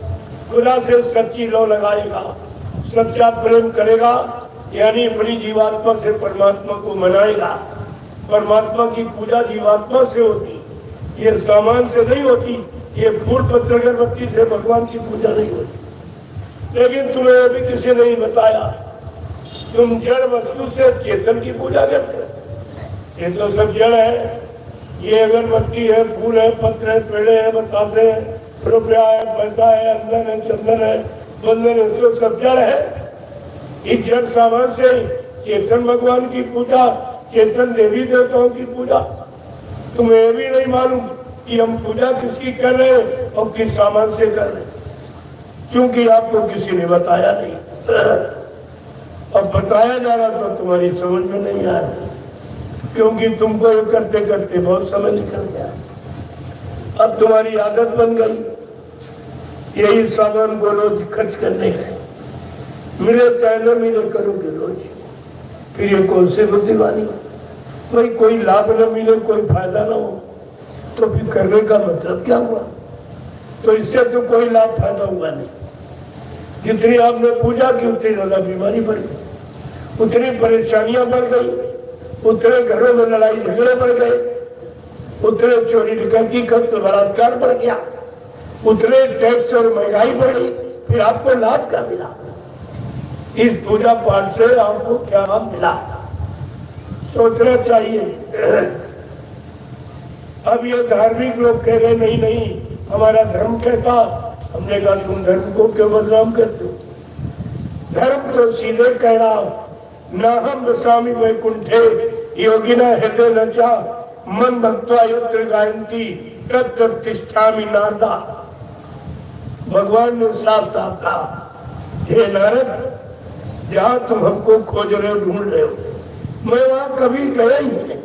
खुदा से सच्ची लौ लगाएगा, सच्चा प्रेम करेगा, यानी अपनी जीवात्मा से परमात्मा को मनाएगा। परमात्मा की पूजा जीवात्मा से होती, ये सामान से नहीं होती, ये फूल पत्र अगरबत्ती से भगवान की पूजा नहीं होती। लेकिन तुम्हें अभी किसी ने नहीं बताया, तुम जड़ वस्तु से चेतन की पूजा करते हो। ये तो सब जड़ है, ये अगरबत्ती है, फूल है, पत्र है, पेड़े है, बताते हैं, रुपया है, पैसा है, अंदर है, चंदन है, बंधन है, सब जड़ है। इस जड़ सामान से चेतन भगवान की पूजा, चेतन देवी देवताओं की पूजा, तुम्हें भी नहीं मालूम कि हम पूजा किसकी कर रहे हैं और किस सामान से कर रहे हैं, क्योंकि आपको किसी ने बताया नहीं। अब बताया जा रहा तो तुम्हारी समझ में नहीं आ रहा, क्योंकि तुमको ये करते करते बहुत समय निकल गया, अब तुम्हारी आदत बन गई यही सामान को रोज खर्च करने का, मिले चाहे न मिले करोगे रोज, फिर ये कौन सी बुद्धिमानी। भाई कोई लाभ न मिले, कोई फायदा ना हो, तो फिर करने का मतलब क्या हुआ? तो इससे तो कोई लाभ फायदा हुआ नहीं। जितनी आपने पूजा की उतनी ज्यादा बीमारी बढ़ गई, उतनी परेशानियां बढ़ गई, उतने घरों में लड़ाई झगड़े बढ़ गए, उतने चोरी डकैती कत्ल बलात्कार बढ़ गया, उतने टैक्स और महंगाई बढ़ी, फिर आपको लाभ क्या मिला? इस पूजा पाठ से आपको क्या लाभ मिला? सोचना चाहिए। अब ये धार्मिक लोग कह रहे नहीं नहीं हमारा धर्म कहता। हमने कहा तुम धर्म को क्यों बदनाम करते हो? धर्म तो सीधे कह रहा, न हम बसामी वैकुंठे योगिना हृदय नचा मन भक्त्वा यत्र गायन्ति तत्र तिष्ठामि नारदा। भगवान ने साफ साफ कहा, हे नारद, जहां तुम हमको खोज रहे हो, ढूंढ रहे हो, मैं वहां कभी गया ही नहीं।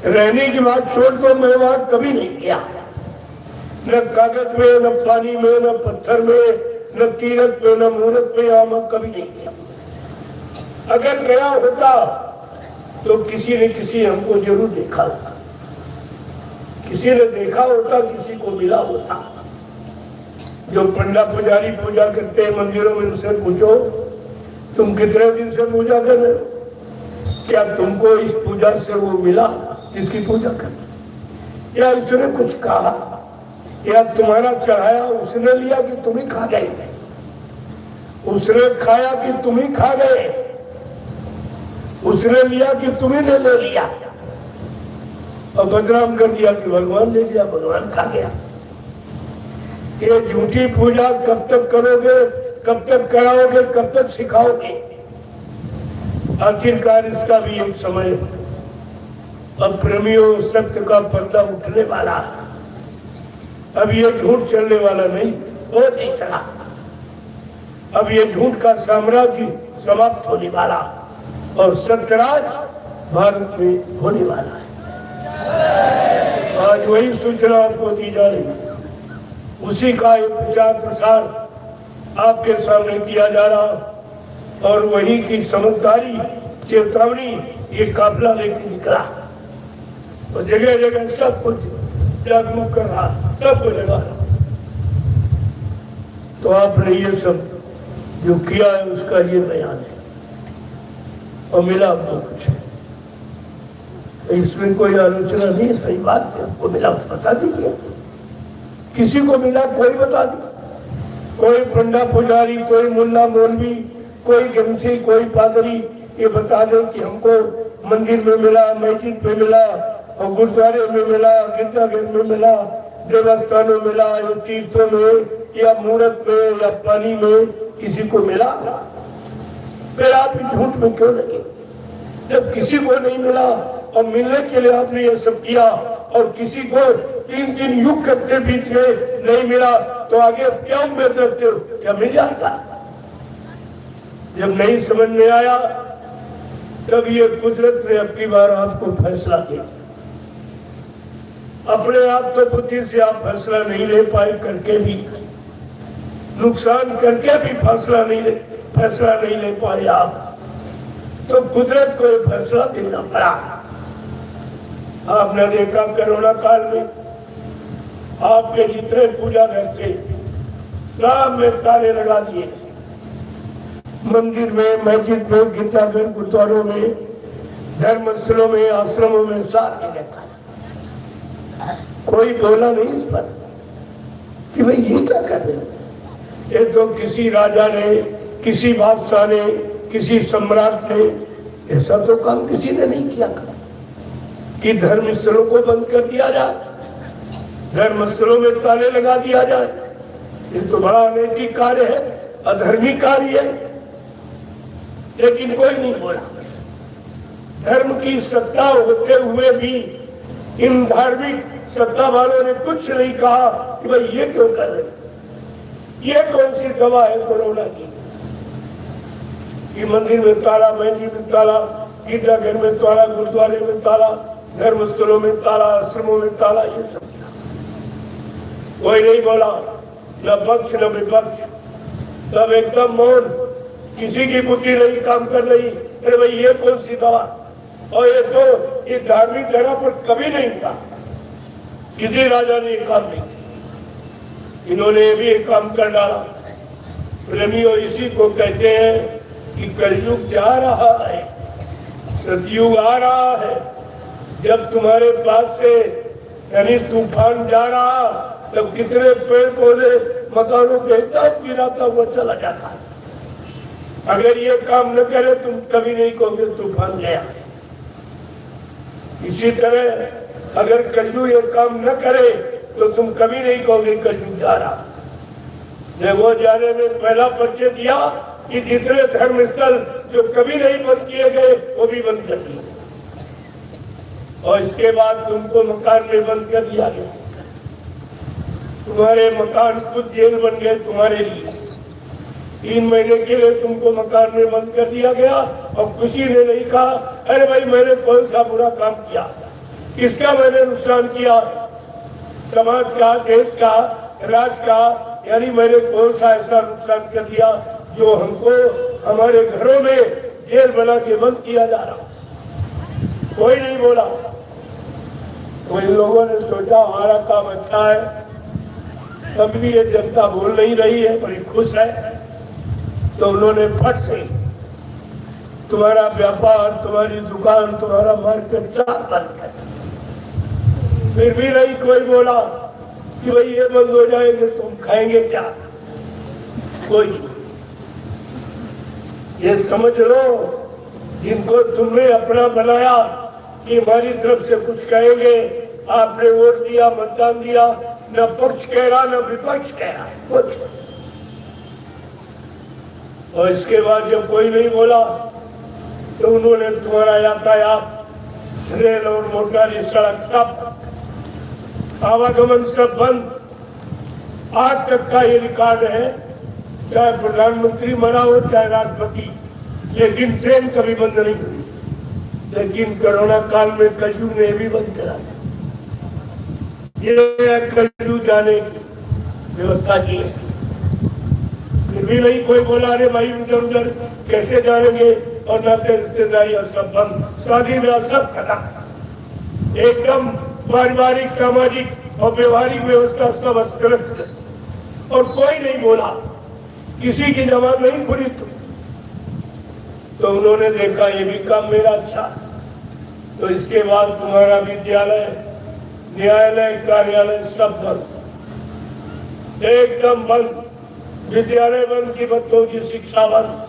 रहने की बात छोड़ दो, मैं वहां कभी नहीं गया। न कागज में, न पानी में, न पत्थर में, न तीरथ में, न मुहूर्त में, यहाँ मैं कभी नहीं गया। अगर गया होता तो किसी ने किसी हमको जरूर देखा होता, किसी ने देखा होता, किसी को मिला होता। जो पंडा पुजारी पूजा करते हैं मंदिरों में, उनसे पूछो तुम कितने दिन से पूजा कर रहे हो? क्या तुमको इस पूजा से वो मिला जिसकी पूजा कर? या उसने कुछ कहा, या तुम्हारा चढ़ाया उसने लिया कि तुम ही खा गए? उसने खाया कि तुम ही खा गए? उसने लिया कि तुम्ही ने ले लिया? और बदनाम कर दिया कि भगवान ले लिया, भगवान खा गया। ये झूठी पूजा कब तक करोगे, कब तक कराओगे, कब तक सिखाओगे? आखिरकार इसका भी एक समय है। अब प्रेमियों, सत्य का पर्दा उठने वाला। अब ये झूठ चलने वाला नहीं, वो नहीं चला। अब ये झूठ का साम्राज्य समाप्त होने वाला और सत्यराज भारत में होने वाला है। आज वही सूचना आपको दी जा रही है, उसी का एक प्रचार प्रसार आपके सामने किया जा रहा, और वही की समझदारी चेतावनी ये काफिला लेके निकला और जगह जगह सब कुछ जागरूक कर रहा, सबको जगा। तो आपने ये सब जो किया है उसका ये बयान है, और मिला आपको कुछ? इसमें कोई आलोचना नहीं, सही बात है। आपको मिला बता दीजिए, किसी को मिला कोई बता दी। कोई पंडा पुजारी, कोई मुल्ला मौलवी, कोई गमसी, कोई पादरी ये बता दे कि हमको मंदिर में मिला, मस्जिद में मिला, और गुरुद्वारे में मिला, गिरजाघर में मिला, देवस्थानों में मिला, या तीर्थों में, या मूर्त में, या पानी में, किसी को मिला? फिर आप झूठ में क्यों लगे? जब किसी को नहीं मिला और मिलने के लिए आपने ये सब किया, और किसी को 3 युग करते बीत गए नहीं मिला, तो आगे अब क्या उम्मीद रखते हो? क्या मिल जाएगा? जब नहीं समझ में आया तब ये कुदरत ने अपनी बार आपको फैसला दिया। अपने आप तो बुद्धि से आप फैसला नहीं ले पाए, करके भी नुकसान करके भी फैसला नहीं ले पाए आप, तो कुदरत को फैसला देना पड़ा। आपने देखा कोरोना काल में आपके जितने पूजा घर थे सब में ताले लगा दिए, मंदिर में, मस्जिद में, गिरजाघर, गुरुद्वारों में, धर्मस्थलों में, आश्रमों में, सब जगह था। कोई बोला नहीं इस पर कि भाई ये क्या कर रहे हो? ये तो किसी राजा ने, किसी बादशाह ने, किसी सम्राट ने, ऐसा तो काम किसी ने नहीं किया कि धर्मस्थलों को बंद कर दिया जाए, धर्मस्थलों में ताले लगा दिया जाए। ये तो बड़ा अनैतिक कार्य है, अधर्मी कार्य है, लेकिन कोई नहीं बोला। धर्म की सत्ता होते हुए भी इन धार्मिक सत्ता वालों ने कुछ नहीं कहा कि भाई ये क्यों कर रहे, ये कौन सी दवा है कोरोना की? कि मंदिर में ताला, मस्जिद में ताला, गिरजाघर में ताला, गुरुद्वारे में ताला, धर्मस्थलों में ताला, आश्रमों में ताला, ये सब कोई नहीं बोला, न पक्ष न विपक्ष, सब एकदम मौन। किसी की बुद्धि नहीं काम कर रही, अरे भाई ये कौन सी दवा? और ये धार्मिक धरा पर कभी नहीं था, किसी राजा ने ये काम नहीं किया। इन्होंने भी एक काम कर डाला। प्रेमियों, इसी को कहते हैं कि कलयुग जा रहा है, सतयुग आ रहा है। जब तुम्हारे पास से यानी तूफान जा रहा, तब कितने पेड़ पौधे मकानों के तक गिराता हुआ चला जाता है। अगर ये काम न करे तुम कभी नहीं कहोगे तूफान गया। इसी तरह अगर कलयुग ये काम न करे तो तुम कभी नहीं कहोगे कलयुग जा रहा। ने वो जाने में पहला परिचय दिया कि जितने धर्म स्थल जो कभी नहीं बंद किए गए वो भी बंद कर दिए, और इसके बाद तुमको मकान में बंद कर दिया गया। तुम्हारे मकान खुद जेल बन गए तुम्हारे लिए। 3 महीने के लिए तुमको मकान में बंद कर दिया गया, और किसी ने नहीं कहा अरे भाई मैंने कौन सा बुरा काम किया, किसका मैंने नुकसान किया, समाज का, देश का, राज का, यानी मैंने कौन सा ऐसा नुकसान कर दिया जो हमको हमारे घरों में जेल बना के बंद किया जा रहा। कोई नहीं बोला। तो इन लोगों ने सोचा हमारा काम अच्छा है, तभी ये जनता बोल नहीं रही है, बड़ी खुश है। तो उन्होंने फट से तुम्हारा व्यापार, तुम्हारी दुकान, तुम्हारा मार्केट सब बंद कर दिया। फिर भी नहीं कोई बोला कि भाई ये बंद हो जाएंगे तुम खाएंगे क्या। कोई नहीं। ये समझ लो, जिनको तुमने अपना बनाया कि हमारी तरफ से कुछ कहेंगे, आपने वोट दिया, मतदान दिया, न पक्ष कह रहा न विपक्ष कह रहा कुछ। और इसके बाद जब कोई नहीं बोला तो उन्होंने तुम्हारा यातायात, रेल और मोटर, सड़क सब, आवागमन सब बंद। आज तक का ये रिकॉर्ड है, चाहे प्रधानमंत्री मरा हो चाहे राष्ट्रपति, लेकिन ट्रेन कभी बंद नहीं हुई। लेकिन कोरोना काल में कलयुग ने भी बंद करा दिया। ये कलयुग जाने की व्यवस्था की है। फिर भी नहीं कोई बोला अरे भाई उधर उधर कैसे जाएंगे, और नाते रिश्तेदारी और सब बंद, शादी ब्याह सब खत्म, एकदम पारिवारिक, सामाजिक और व्यवहारिक व्यवस्था सब अस्त व्यस्त। और कोई नहीं बोला, किसी की जबान नहीं खुली। तो उन्होंने देखा ये भी काम मेरा अच्छा। तो इसके बाद तुम्हारा विद्यालय, न्यायालय, कार्यालय सब बंद, एकदम बंद। विद्यालय बंद की बच्चों की शिक्षा बंद।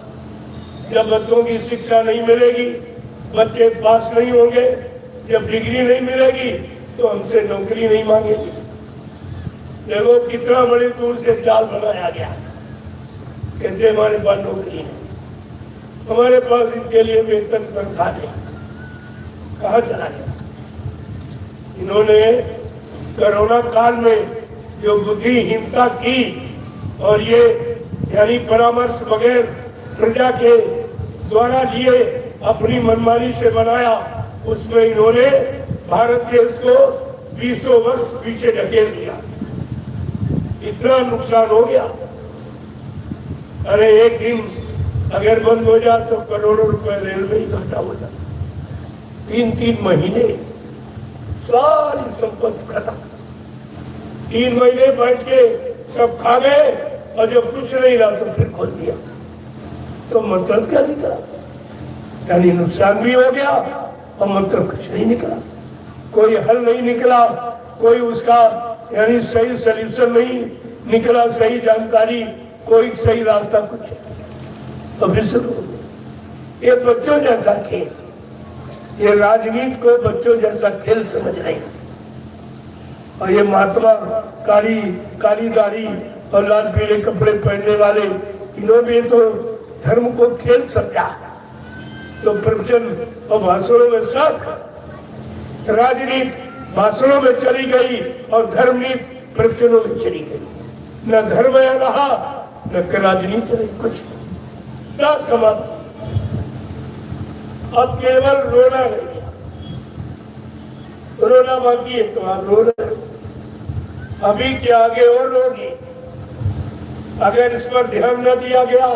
जब बच्चों की शिक्षा नहीं मिलेगी, बच्चे पास नहीं होंगे, जब डिग्री नहीं मिलेगी तो हमसे नौकरी नहीं मांगेगी। देखो कितना बड़ी दूर से जाल बनाया गया। कहते हमारे पास नौकरी नहीं, हमारे पास इनके लिए वेतन तनख्वाह नहीं, कहाँ चला गया। इन्होंने कोरोना काल में जो बुद्धिहीनता की और ये यानी परामर्श बगैर प्रजा के द्वारा लिए अपनी मनमानी से बनाया, उसमें इन्होंने भारत देश को 20 वर्ष पीछे ढकेल दिया। इतना नुकसान हो गया। अरे एक दिन अगर बंद हो जाए तो करोड़ों रुपए रेलवे ही घाटा हो जाता। 3-3 महीने सारी संपत्ति खत्म। 3 महीने बैठ के सब खा गए, और जब कुछ नहीं रहा तो फिर खोल दिया। तो मतलब क्या निकला? यानी नुकसान भी हो गया और मतलब कुछ नहीं निकला, कोई हल नहीं निकला, कोई उसका यानी सही सॉल्यूशन नहीं निकला, सही जानकारी, कोई सही रास्ता कुछ। तो फिर शुरू हो गया ये बच्चों जैसा खेल। ये राजनीति को बच्चों जैसा खेल समझ रहे हैं। और ये महात्मा काली दाढ़ी और लाल पीले कपड़े पहनने वाले, इन्होंने तो धर्म को खेल समझा। तो प्रवचन और भाषणों में सब राजनीति भाषणों में चली गई और धर्मनीति प्रवचनों में चली गई। न धर्म रहा न राजनीति रही, कुछ सब समाप्त। अब केवल रोना नहीं, रोना बाकी है। तो आप रो रहे हो, अभी के आगे और रोगी। अगर इस पर ध्यान न दिया गया,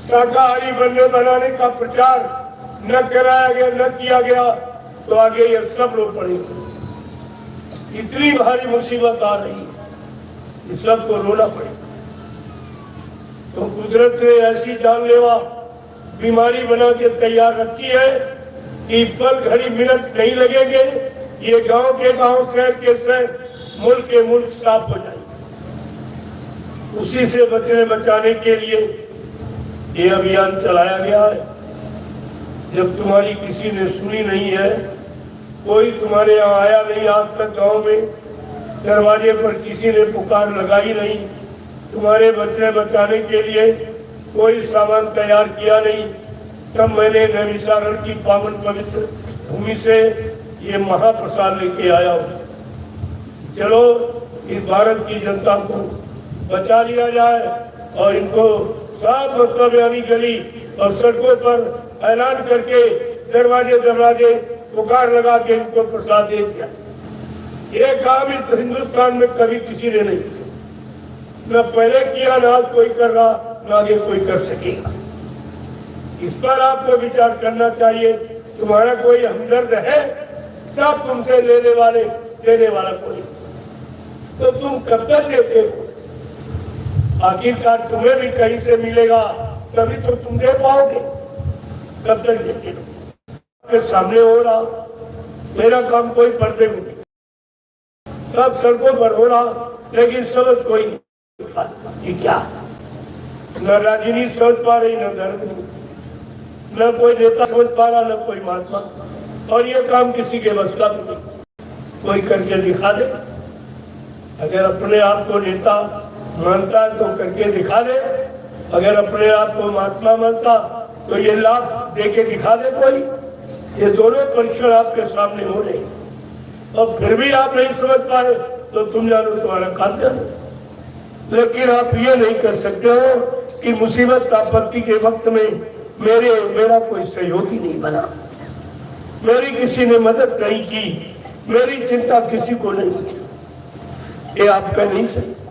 शाकाहारी बनने बनाने का प्रचार न कराया गया, न किया गया, तो आगे ये सब रो पड़ेंगे। इतनी भारी मुसीबत आ रही है, ये सबको रोना पड़ेगा। तो कुदरत ने ऐसी जानलेवा बीमारी बना के तैयार रखी है कि पल घड़ी मिनट नहीं लगेंगे, ये गांव के गांव, शहर के शहर, मुल्क के मुल्क साफ हो जाएंगे। उसी से बचाने के लिए ये अभियान चलाया गया है। जब तुम्हारी किसी ने सुनी नहीं है, कोई तुम्हारे यहाँ आया नहीं आज तक, गांव में दरवाजे पर किसी ने पुकार लगाई नहीं, तुम्हारे बचाने के लिए कोई सामान तैयार किया नहीं, तब मैंने नैमिषारण्य की पावन पवित्र भूमि से ये महाप्रसाद लेके आया हूँ। चलो इस भारत की जनता को बचा लिया जाए और इनको साफ मतलब यानी गली और सड़कों पर ऐलान करके दरवाजे दरवाजे पुकार लगा के इनको प्रसाद दे दिया। ये काम इस हिंदुस्तान में कभी किसी ने नहीं किया, न पहले किया, न आज कोई कर रहा, न आगे कोई कर सकेगा। इस पर आपको विचार करना चाहिए। तुम्हारा कोई हमदर्द है? सब तुमसे लेने वाले, देने वाला कोई, तो तुम कब तक देते हो? आखिरकार तुम्हें भी कहीं से मिलेगा, तभी तो तुम दे पाओगे। कब तक देते हो? आपके सामने हो रहा, मेरा काम कोई पर्दे में नहीं, सब सड़कों पर हो रहा, लेकिन समझ कोई नहीं। ये क्या? न राजनीति समझ पा रही, न धर्म नहीं, न कोई नेता समझ पा रहा, न कोई महात्मा। और ये काम किसी के बस का भी नहीं। कोई करके दिखा दे। अगर अपने आप को नेता मानता है तो करके दिखा दे, अगर अपने आप को महात्मा मानता तो ये लाभ दे के दिखा दे कोई। ये दोनों परीक्षण आपके सामने हो रहे हैं और फिर भी आप नहीं समझ पाए तो तुम जानो, तुम्हारा काम जानो। लेकिन आप ये नहीं कर सकते हो कि मुसीबत आपत्ति के वक्त में मेरा कोई सहयोगी नहीं बना, मेरी किसी ने मदद नहीं की, मेरी चिंता किसी को नहीं की, ये आप कह नहीं सकते।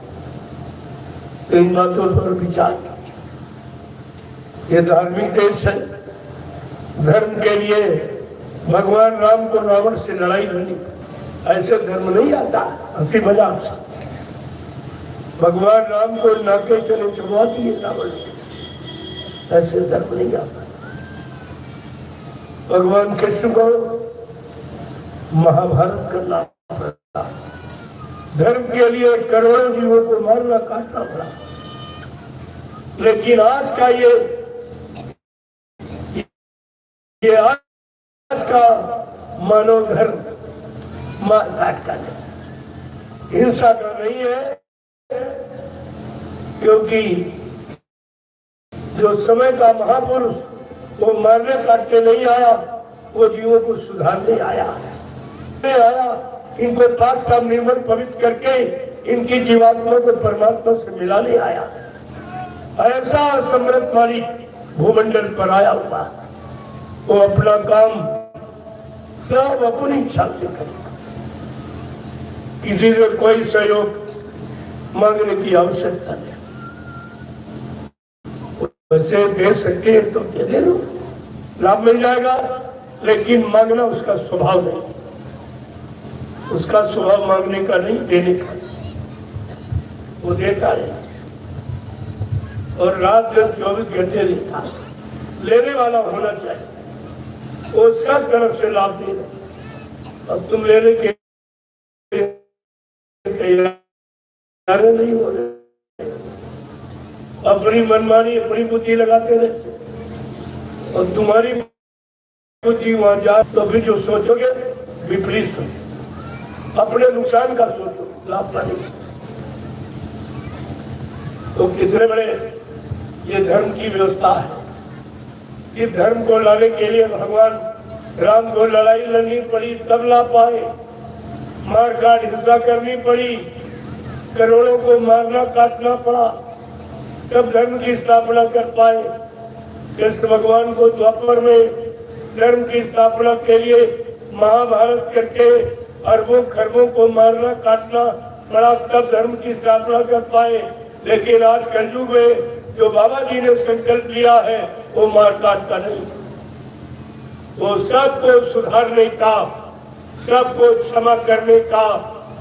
इन बातों पर विचार कीजिए। ये धार्मिक देश है। धर्म के लिए भगवान राम को रावण से लड़ाई लड़ी, ऐसे धर्म नहीं आता हंसी मजाक से। भगवान राम को नाके चले चुनवा दिए रावण, ऐसे धर्म नहीं आता। भगवान कृष्ण को महाभारत करना पड़ा, धर्म के लिए करोड़ों जीवों को मारना काटना पड़ा। लेकिन आज का ये आज का मानव धर्म मार काट का नहीं, हिंसा का नहीं है। क्योंकि जो समय का महापुरुष वो मारने काटने नहीं आया, वो जीवों को सुधारने आया। इनको पाक साफ निर्मल पवित्र करके इनकी जीवात्मा को परमात्मा से मिलाने आया। ऐसा समृद्ध मालिक भूमंडल पर आया हुआ, वो अपना काम सब अपनी इच्छा से करेगा। किसी से कोई सहयोग मांगने की आवश्यकता नहीं। वैसे दे सकते तो दे लो, लाभ मिल जाएगा, लेकिन मांगना उसका स्वभाव नहीं। उसका स्वभाव मांगने का नहीं, देने का। वो देता है और रात दिन 24 घंटे देता, लेने वाला होना चाहिए। वो सब तरफ से लाभ दे रहे, अब तुम लेने के तैयार नहीं हो रहे, अपनी मनमानी अपनी बुद्धि लगाते रहे और तुम्हारी बुद्धि वहां जाए तो फिर जो सोचोगे विपरीत सोचो, अपने नुकसान का सोचो, लाभ का नहीं। तो कितने बड़े ये धर्म की व्यवस्था है। इस धर्म को लाने के लिए भगवान राम को लड़ाई लड़नी पड़ी, तब ला पाए। मार काट हिंसा करनी पड़ी, करोड़ों को मारना काटना पड़ा, तब धर्म की स्थापना कर पाए। कृष्ण भगवान को द्वापर में धर्म की स्थापना के लिए महाभारत करके अरबों खरबों को मारना काटना पड़ा, तब धर्म की स्थापना कर पाए। लेकिन आज कलयुग में जो बाबा जी ने संकल्प लिया है वो मार काट का नहीं, वो सबको सुधारने का, सबको क्षमा करने का,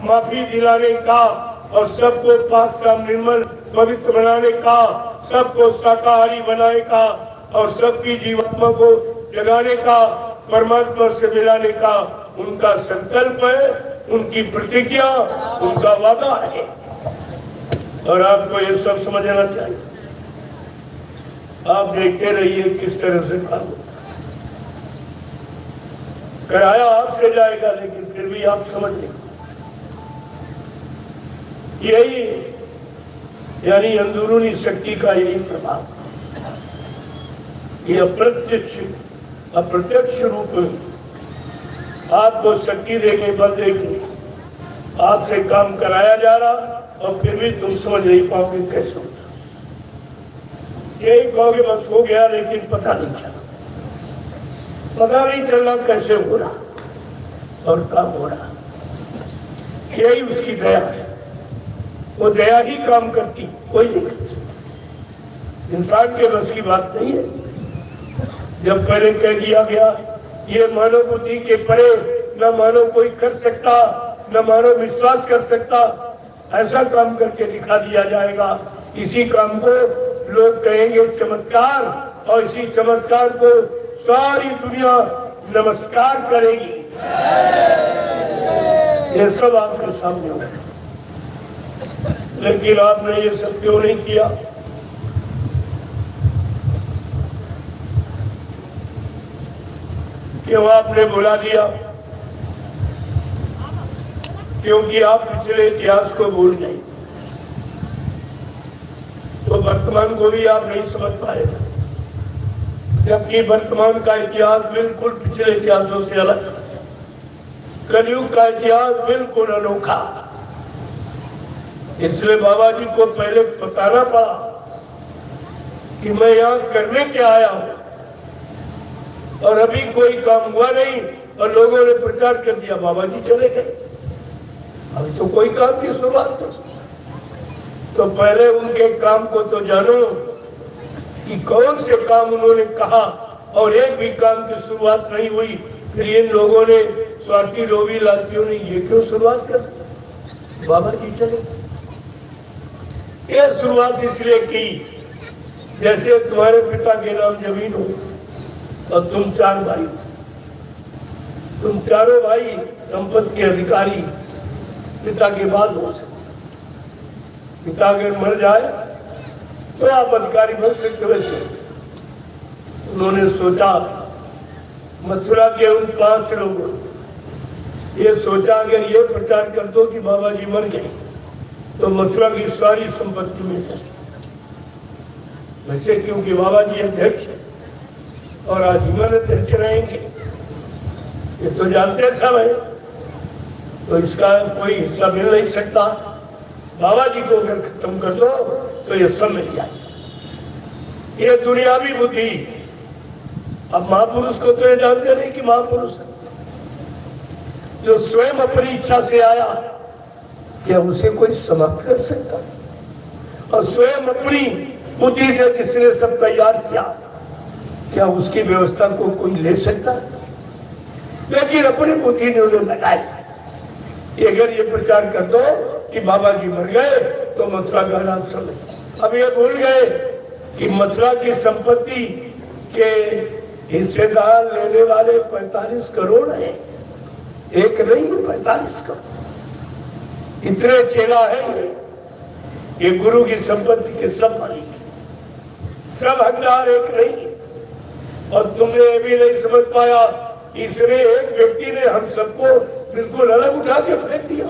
माफी दिलाने का और सबको पाक साफ निर्मल पवित्र बनाने का, सबको शाकाहारी बनाने का और सबकी जीवात्मा को जगाने का, परमात्मा से मिलाने का उनका संकल्प है, उनकी प्रतिज्ञा, उनका वादा है। और आपको ये सब समझना चाहिए। आप देखते रहिए किस तरह से काम होता है। कराया आपसे जाएगा, लेकिन फिर भी आप समझ लेंगे। यही यानी अंदरूनी शक्ति का यही प्रभाव, ये अप्रत्यक्ष रूप में आपको शक्ति देके, बल देके आपसे काम कराया जा रहा, और फिर भी तुम समझ नहीं पाओगे कैसे होता। यही कहोगे बस हो गया, लेकिन पता नहीं चला कैसे हो रहा और कब हो रहा। यही उसकी दया है, वो दया ही काम करती, कोई नहीं कर सकता। इंसान के बस की बात नहीं है। जब पहले कह दिया गया ये मानव बुद्धि के परे न मानव कोई कर सकता, न मानव विश्वास कर सकता, ऐसा काम करके दिखा दिया जाएगा। इसी काम को लोग कहेंगे चमत्कार, और इसी चमत्कार को सारी दुनिया नमस्कार करेगी। ये सब आपके सामने होगा, लेकिन आपने ये सब क्यों नहीं किया? क्यों आपने बुला दिया? क्योंकि आप पिछले इतिहास को भूल गए, तो वर्तमान को भी आप नहीं समझ पाएगा। जबकि वर्तमान का इतिहास बिल्कुल पिछले इतिहासों से अलग, कलयुग का इतिहास बिल्कुल अनोखा। इसलिए बाबा जी को पहले बताना पड़ा कि मैं यहाँ करने क्या आया हूँ, और अभी कोई काम हुआ नहीं और लोगों ने प्रचार कर दिया, बाबा जी चले गए, अभी तो कोई काम की शुरुआत कर। तो पहले उनके काम को तो जानो कि कौन से काम उन्होंने कहा, और एक भी काम की शुरुआत नहीं हुई। फिर इन लोगों ने, स्वार्थी लोभी लालचियों ने ये क्यों शुरुआत कर दी? बाबा जी चले। यह शुरुआत इसलिए की जैसे तुम्हारे पिता के नाम जमीन हो और तुम चार भाई, तुम चारों भाई संपत्ति के अधिकारी पिता के बाद हो सकते। पिता अगर मर जाए तो आप अधिकारी बन सकते। वैसे उन्होंने सोचा, मथुरा के उन 5 लोगों ने ये सोचा, अगर ये प्रचार कर दो कि बाबा जी मर गए तो मथुरा की सारी संपत्ति मिल जाए। वैसे क्योंकि बाबा जी अध्यक्ष है और आजीवन अध्यक्ष रहेंगे, ये तो जानते सब है, तो इसका कोई हिस्सा मिल नहीं सकता। बाबा जी को अगर खत्म कर दो तो ये सब मिल जाए। ये दुनियावी बुद्धि। अब महापुरुष को तो ये जानते नहीं कि महापुरुष है, जो स्वयं अपनी इच्छा से आया, क्या उसे कोई समाप्त कर सकता? और स्वयं अपनी बुद्धि से जिसने सब तैयार किया, क्या उसकी व्यवस्था को कोई ले सकता? लेकिन अपनी बुद्धि ने उन्हें लगाया कि अगर ये प्रचार कर दो कि बाबा जी मर गए तो मथुरा का राज समझ। अब ये भूल गए कि मथुरा की संपत्ति के हिस्सेदार लेने वाले 45 करोड़ है, एक नहीं 45 करोड़। इतने चेला है ये गुरु की संपत्ति के सब मालिक, सब हकदार, एक नहीं। और तुमने ये भी नहीं समझ पाया, इसने एक व्यक्ति ने हम सबको बिल्कुल अलग उठा के फेंक दिया।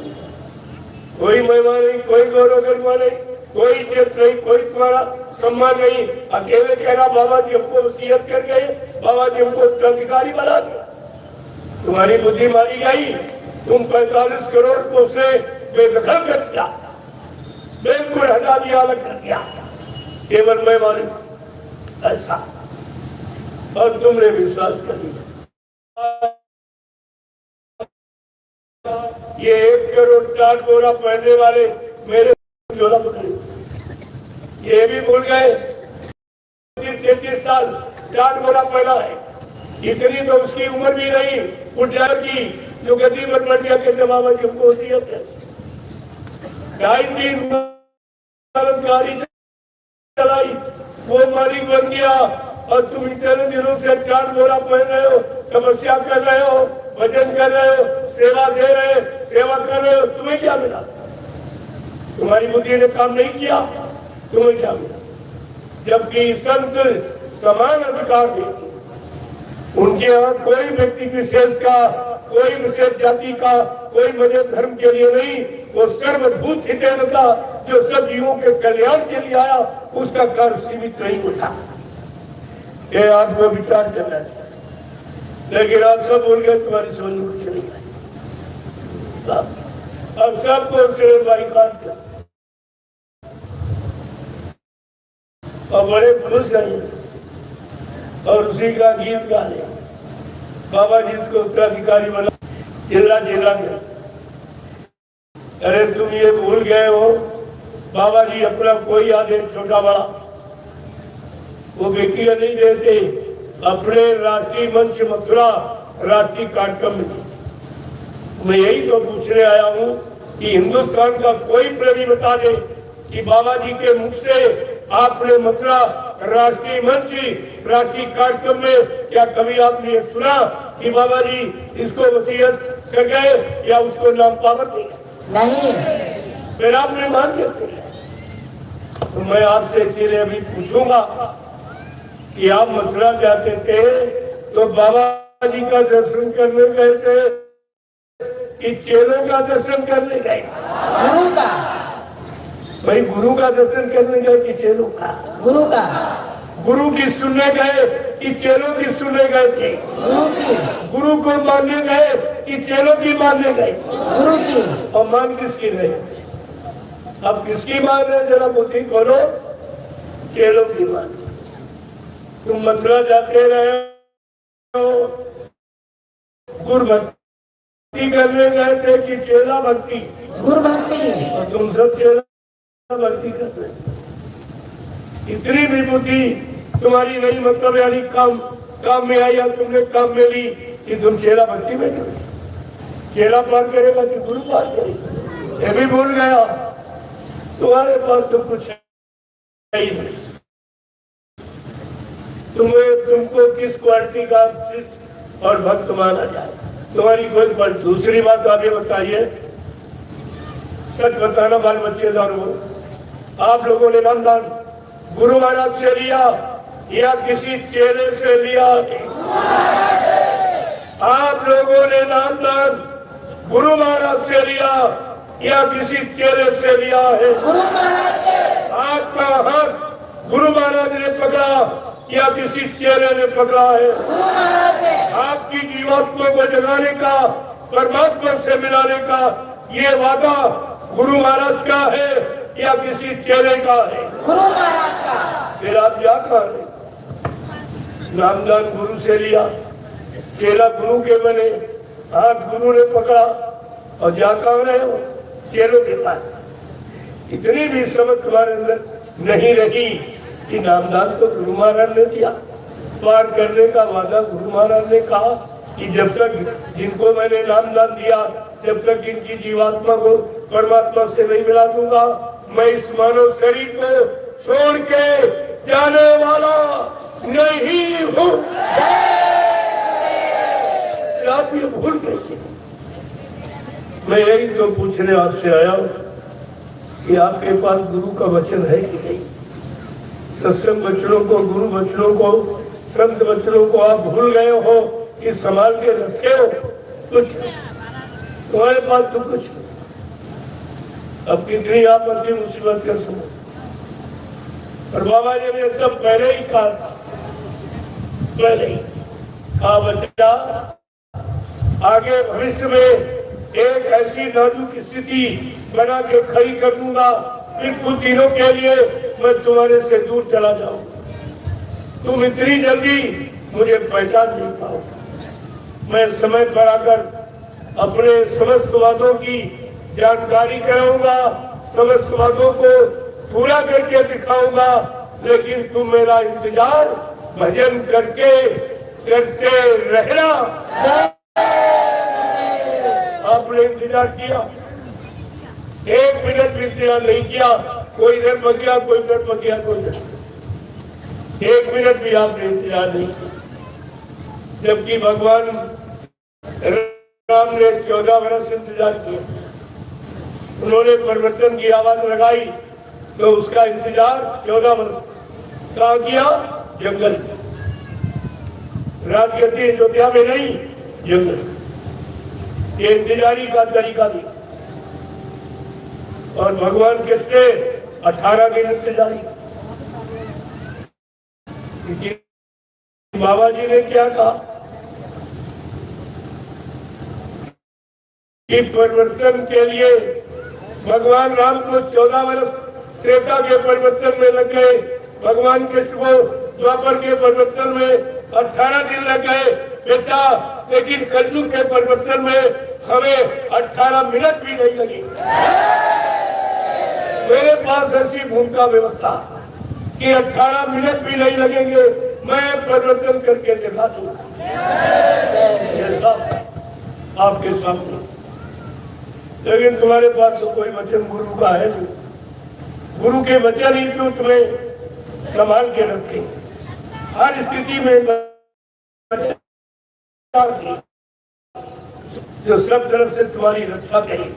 कोई महिमा नहीं, कोई गौरव गरिमा नहीं, कोई इज्जत नहीं, कोई तुम्हारा सम्मान नहीं। अकेले कहना बाबा जी हमको वसीयत कर गए, बाबा जी हमको उत्तराधिकारी बना दिया। तुम्हारी बुद्धि मारी गई, तुम 45 करोड़ को से बेदखल कर दिया, बिल्कुल हटा दिया, अलग कर दिया, केवल मैं मालिक ऐसा। और तुमने विश्वास कर लिया। ये 1 करोड़ 4 बोरा पहनने वाले मेरे झोला पकड़े, ये भी भूल गए 33 साल 4 बोरा पहना है, इतनी तो उसकी उम्र भी नहीं बुढ़िया की जो गद्दी पर बैठ गया कहते बाबा जी हमको वसीयत है। 2.5-3 गाड़ी चलाई, वो मालिक बन गया और तुम इतने दिनों से टाट बोरा पहन रहे हो, तपस्या कर रहे हो, भजन कर रहे हो, सेवा दे रहे, सेवा कर रहे हो, तुम्हें क्या मिला? तुम्हारी बुद्धि ने काम नहीं किया, तुम्हें क्या मिला? जबकि संत समान अधिकार देते, उनके यहाँ कोई व्यक्ति विशेष का, कोई विशेष जाति का, कोई मजहब धर्म के लिए नहीं, वो सर्वभूत हितैषी जो सब जीवों के कल्याण के लिए आया, उसका कार्य सीमित नहीं होता। ये आपको विचार करना है, लेकिन आप सब बोल गए तुम्हारी समझ में कुछ नहीं आई। अब सबको सिर्फ बाइकाट कर और बड़े खुश हैं और उसी का गीत गा ले। बाबा जी उसको उत्तराधिकारी बना, जिला के। अरे तुम ये भूल गए हो, बाबा जी अपना कोई आदेश छोटा बड़ा वो व्यक्तिगत नहीं देते, अपने राष्ट्रीय मंच मथुरा राष्ट्रीय कार्यक्रम में। मैं यही तो पूछने आया हूँ कि हिंदुस्तान का कोई प्रेमी बता दे कि बाबा जी के मुख से आपने मथुरा राष्ट्रीय मंच राष्ट्रीय कार्यक्रम में क्या कभी आपने ये सुना कि बाबा जी इसको वसीयत कर गए या उसको नाम पावर दे? नहीं। फिर आपने मान के तो मैं आपसे इसीलिए अभी पूछूंगा कि आप मथुरा जाते थे तो बाबा जी का दर्शन करने गए थे कि चेलों का दर्शन करने गए? गुरु का। भाई गुरु का दर्शन करने गए कि चेलों का? गुरु का। गुरु की सुनने गए कि चेलों की सुनने गए थे? गुरु की। गुरु को मानने गए कि चेलों की मानने गए? गुरु की। और मान किसकी रहे? अब किसकी मान रहे जरा बुद्धि करो? चेलों की मान। तुम मथुरा जाते रहे हो, गुरु भक्ति करने गए थे कि चेला भक्ति? गुरु भक्ति। और तुम सब चेला भक्ति कर रहे। इतनी भी बुद्धि तुम्हारी नहीं, मतलब यानी काम में आई या तुमने काम में ली कि तुम चेला भक्ति में करोगे। चेला पार करेगा कि गुरु पार करेगा? ये भी भूल गया। तुम्हारे पास तो कुछ है ही नहीं। तुमको किस क्वालिटी का और भक्त माना जाए? तुम्हारी कोई बात। दूसरी बात आप ये बताइए, सच बताना बाल बच्चेदार हो, आप लोगों ने नामदान गुरु महाराज से लिया या किसी चेले से लिया? आप लोगों ने नामदान गुरु महाराज से लिया या किसी चेले से लिया है? गुरु महाराज से। आपका हाथ गुरु महाराज ने पकड़ा या किसी चेले ने पकड़ा है? गुरु महाराज ने। आपकी जीवात्मा को जगाने का, परमात्मा से मिलाने का ये वादा गुरु महाराज का है या किसी चेले का है? गुरु महाराज का। फिर आप क्या कर रहे? नामदान गुरु से लिया, चेला गुरु के बने, हाथ गुरु ने पकड़ा और जा कहाँ रहे हो? चेलों के पास। इतनी भी समझ तुम्हारे अंदर नहीं रही कि नामदान तो गुरु महाराज ने दिया, पार करने का वादा गुरु महाराज ने कहा कि जब तक जिनको मैंने नामदान दिया, जब तक इनकी जीवात्मा को परमात्मा से नहीं मिला दूंगा, मैं इस मानव शरीर को छोड़ के जाने वाला नहीं हूँ। आप ये भूल कैसे? मैं यही तो पूछने आपसे आया हूँ कि आपके पास गुरु का वचन है कि नहीं? सत्संग वचनों को, गुरु वचनों को, संत वचनों को आप भूल गए हो कि संभाल के रखे हो? कुछ तुम्हारे पास तो कुछ। अब कितनी आप अपनी मुसीबत कर सको। और बाबा जी ने सब पहले ही कहा था, पहले ही कहा बच्चा आगे भविष्य में एक ऐसी नाजुक स्थिति बना के खड़ी कर दूंगा, फिर कुछ दिनों के लिए मैं तुम्हारे से दूर चला जाऊंगा। तुम इतनी जल्दी मुझे पहचान नहीं पाओगे। मैं समय पर आकर अपने समस्त वादों की जानकारी कराऊंगा, समस्त वादों को पूरा करके दिखाऊंगा, लेकिन तुम मेरा इंतजार भजन करके करते रहना। आपने इंतजार किया, 1 मिनट भी इंतजार नहीं किया। कोई इधर बच गया, कोई उधर बच गया, कोई इधर, 1 मिनट भी आपने इंतजार नहीं किया। जबकि भगवान राम ने 14 वर्ष इंतजार किया। उन्होंने परिवर्तन की आवाज लगाई तो उसका इंतजार 14 वर्ष कहाँ किया? जंगल। राजगद्दी अयोध्या में नहीं, जंगल। ये इंतजारी का तरीका भी। और भगवान किसने? 18 दिन इंतजारी। बाबा जी ने क्या कहा कि परिवर्तन के लिए भगवान राम को 14 वर्ष त्रेता के परिवर्तन में लग गए, भगवान कृष्ण को द्वापर के परिवर्तन में 18 दिन लग गए बेटा, लेकिन कलयुग के परिवर्तन में हमें 18 मिनट भी नहीं लगी। मेरे पास ऐसी भूमिका व्यवस्था कि 18 मिनट भी नहीं लगेंगे, मैं परिवर्तन करके दिखा दूंगा आपके सामने। लेकिन तुम्हारे पास तो कोई वचन गुरु का है नहीं। गुरु के वचन ही तो तुम्हें संभाल के रखे, हर स्थिति में जो सब तरफ से तुम्हारी रक्षा करे,